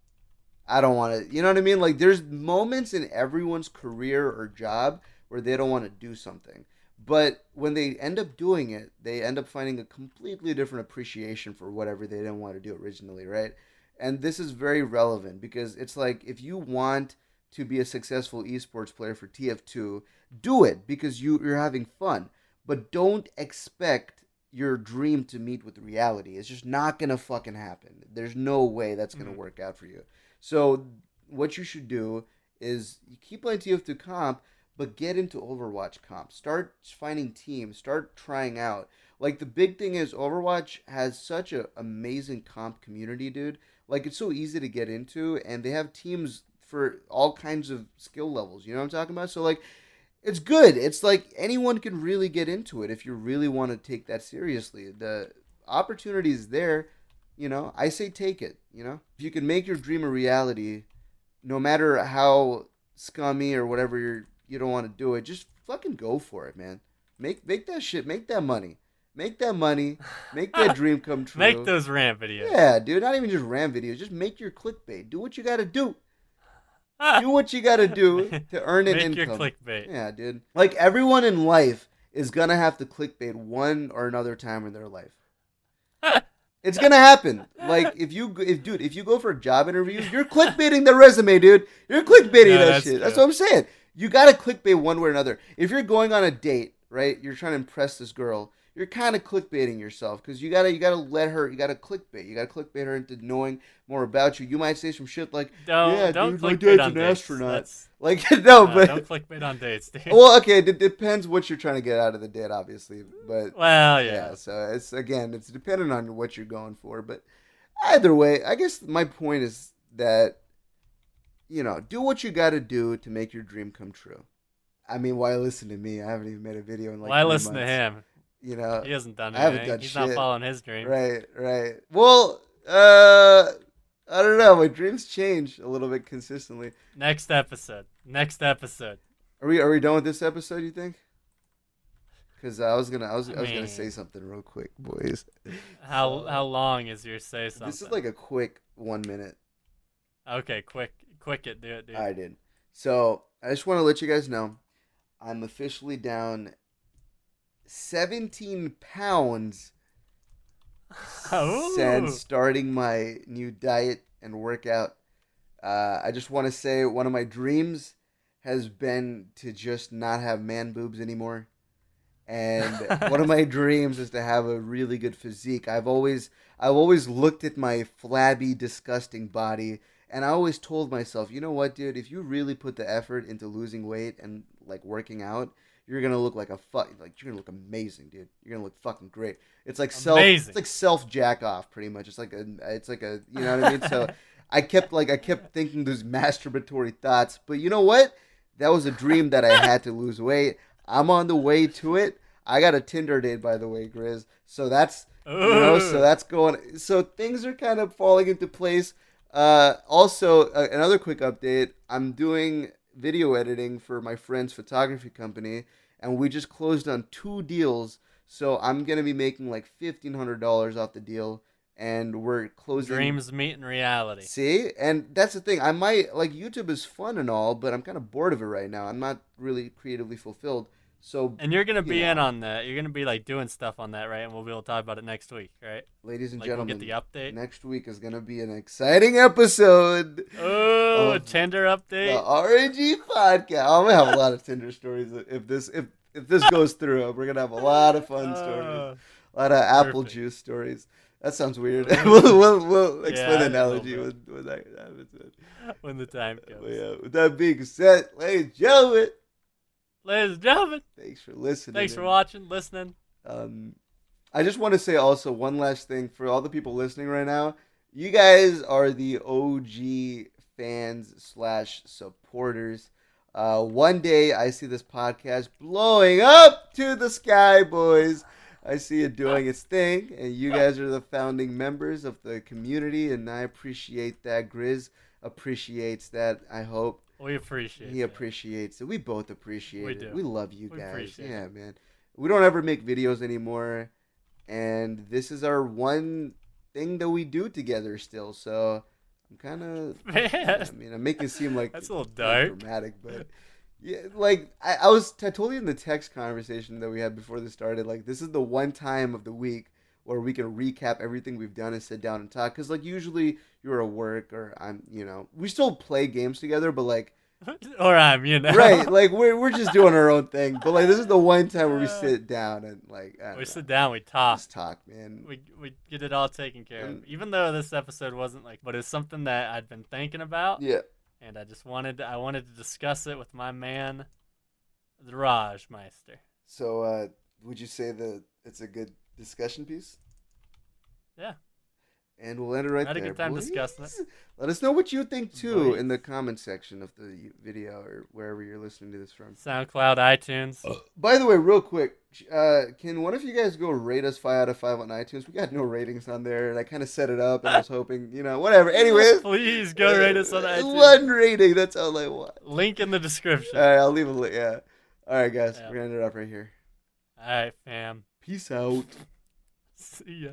I don't want to, you know what I mean? Like, there's moments in everyone's career or job where they don't want to do something. But when they end up doing it, they end up finding a completely different appreciation for whatever they didn't want to do originally, right? And this is very relevant because it's like if you want to be a successful esports player for TF2, do it because you're having fun. But don't expect your dream to meet with reality. It's just not gonna fucking happen. There's no way that's gonna work out for you. So what you should do is you keep playing TF2 comp, but get into Overwatch comp. Start finding teams. Start trying out. Like the big thing is Overwatch has such an amazing comp community, dude. Like it's so easy to get into, and they have teams for all kinds of skill levels. You know what I'm talking about? So like, it's good. It's like anyone can really get into it if you really want to take that seriously. The opportunity is there. You know, I say take it. You know, if you can make your dream a reality, no matter how scummy or whatever you don't want to do it, just fucking go for it, man. Make that shit. Make that money. Make that money. Make that dream come true. Make those rant videos. Yeah, dude. Not even just rant videos. Just make your clickbait. Do what you got to do. Do what you got to do to earn an income. Make your clickbait. Yeah, dude. Like everyone in life is gonna have to clickbait one or another time in their life. It's gonna happen. Like if you go for a job interview, you're clickbaiting the resume, dude. You're clickbaiting that shit. True. That's what I'm saying. You gotta clickbait one way or another. If you're going on a date, right? You're trying to impress this girl. You're kind of clickbaiting yourself because you gotta clickbait. You gotta clickbait her into knowing more about you. You might say some shit like, don't dude, my clickbait dad's on an dates. astronaut. Like no, but don't clickbait on dates, dude. Well, okay, it depends what you're trying to get out of the date, obviously. But well, yeah. So it's dependent on what you're going for. But either way, I guess my point is that do what you got to do to make your dream come true. I mean, why listen to me? I haven't even made a video in like 3 months. Why listen to him? You know, he hasn't done anything. I haven't done He's shit. not following his dream. Right. Well, I don't know. My dreams change a little bit consistently. Next episode. Are we done with this episode? You think? Because I was gonna say something real quick, boys. How long is your say something? This is like a quick 1 minute. Okay, quick it, do it, dude. I did. So I just want to let you guys know, I'm officially down 17 pounds since starting my new diet and workout. I just want to say one of my dreams has been to just not have man boobs anymore. And one of my dreams is to have a really good physique. I've always looked at my flabby, disgusting body, and I always told myself, you know what, dude, if you really put the effort into losing weight and like working out, you're gonna look like you're gonna look amazing, dude. You're gonna look fucking great. It's like self jack off, pretty much. It's like a you know what I mean? So I kept thinking those masturbatory thoughts, but you know what? That was a dream that I had to lose weight. I'm on the way to it. I got a Tinder date, by the way, Grizz. So that's so that's going. So things are kind of falling into place. Also, another quick update. I'm doing video editing for my friend's photography company, and we just closed on 2 deals. So I'm gonna be making like $1,500 off the deal, and we're closing. Dreams meeting reality. See, and that's the thing. I might YouTube is fun and all, but I'm kind of bored of it right now. I'm not really creatively fulfilled. So, and you're gonna be in on that. You're gonna be like doing stuff on that, right? And we'll be able to talk about it next week, right? Ladies and gentlemen, we'll get the update. Next week is gonna be an exciting episode. Oh, a Tinder update. The RNG Podcast. I'm gonna have a lot of Tinder stories if this goes through. We're gonna have a lot of fun stories, a lot of apple juice stories. That sounds weird. we'll explain the analogy when that happens. When the time comes. Yeah. With that being said, ladies and gentlemen. Thanks for listening. Thanks for watching, listening. I just want to say also one last thing for all the people listening right now. You guys are the OG fans / supporters. One day I see this podcast blowing up to the sky, boys. I see it doing its thing, and you guys are the founding members of the community, and I appreciate that. Grizz appreciates that, I hope. We appreciate it. He appreciates it. We both appreciate it. We love you guys. Yeah, it. Man. We don't ever make videos anymore, and this is our one thing that we do together still, so I'm kind of... Man. I'm making it seem like... That's a little dark. Dramatic, but... Yeah, like I told you in the text conversation that we had before this started, like this is the one time of the week where we can recap everything we've done and sit down and talk. Because like usually you're at work or I'm, we still play games together, but like Or I'm, right, like we're just doing our own thing. But like this is the one time where we sit down and like I don't we know, sit down, we talk. just talk, man. We get it all taken care of. Even though this episode wasn't like, but it's something that I'd been thinking about. Yeah. And I wanted to discuss it with my man, the Raj Meister. So would you say that it's a good discussion piece? Yeah. And we'll end it right there. Had a good time discussing it. Let us know what you think too Boys. in the comment section of the video or wherever you're listening to this from. SoundCloud, iTunes. By the way, real quick, can one of you guys go rate us 5 out of 5 on iTunes? We got no ratings on there, and I kind of set it up and I was hoping, whatever. Anyways, Please go rate us on iTunes. One rating, that's all I want. Link in the description. All right, I'll leave a link. Yeah. All right, guys, Yeah. we're gonna end it up right here. All right, fam. Peace out. See ya.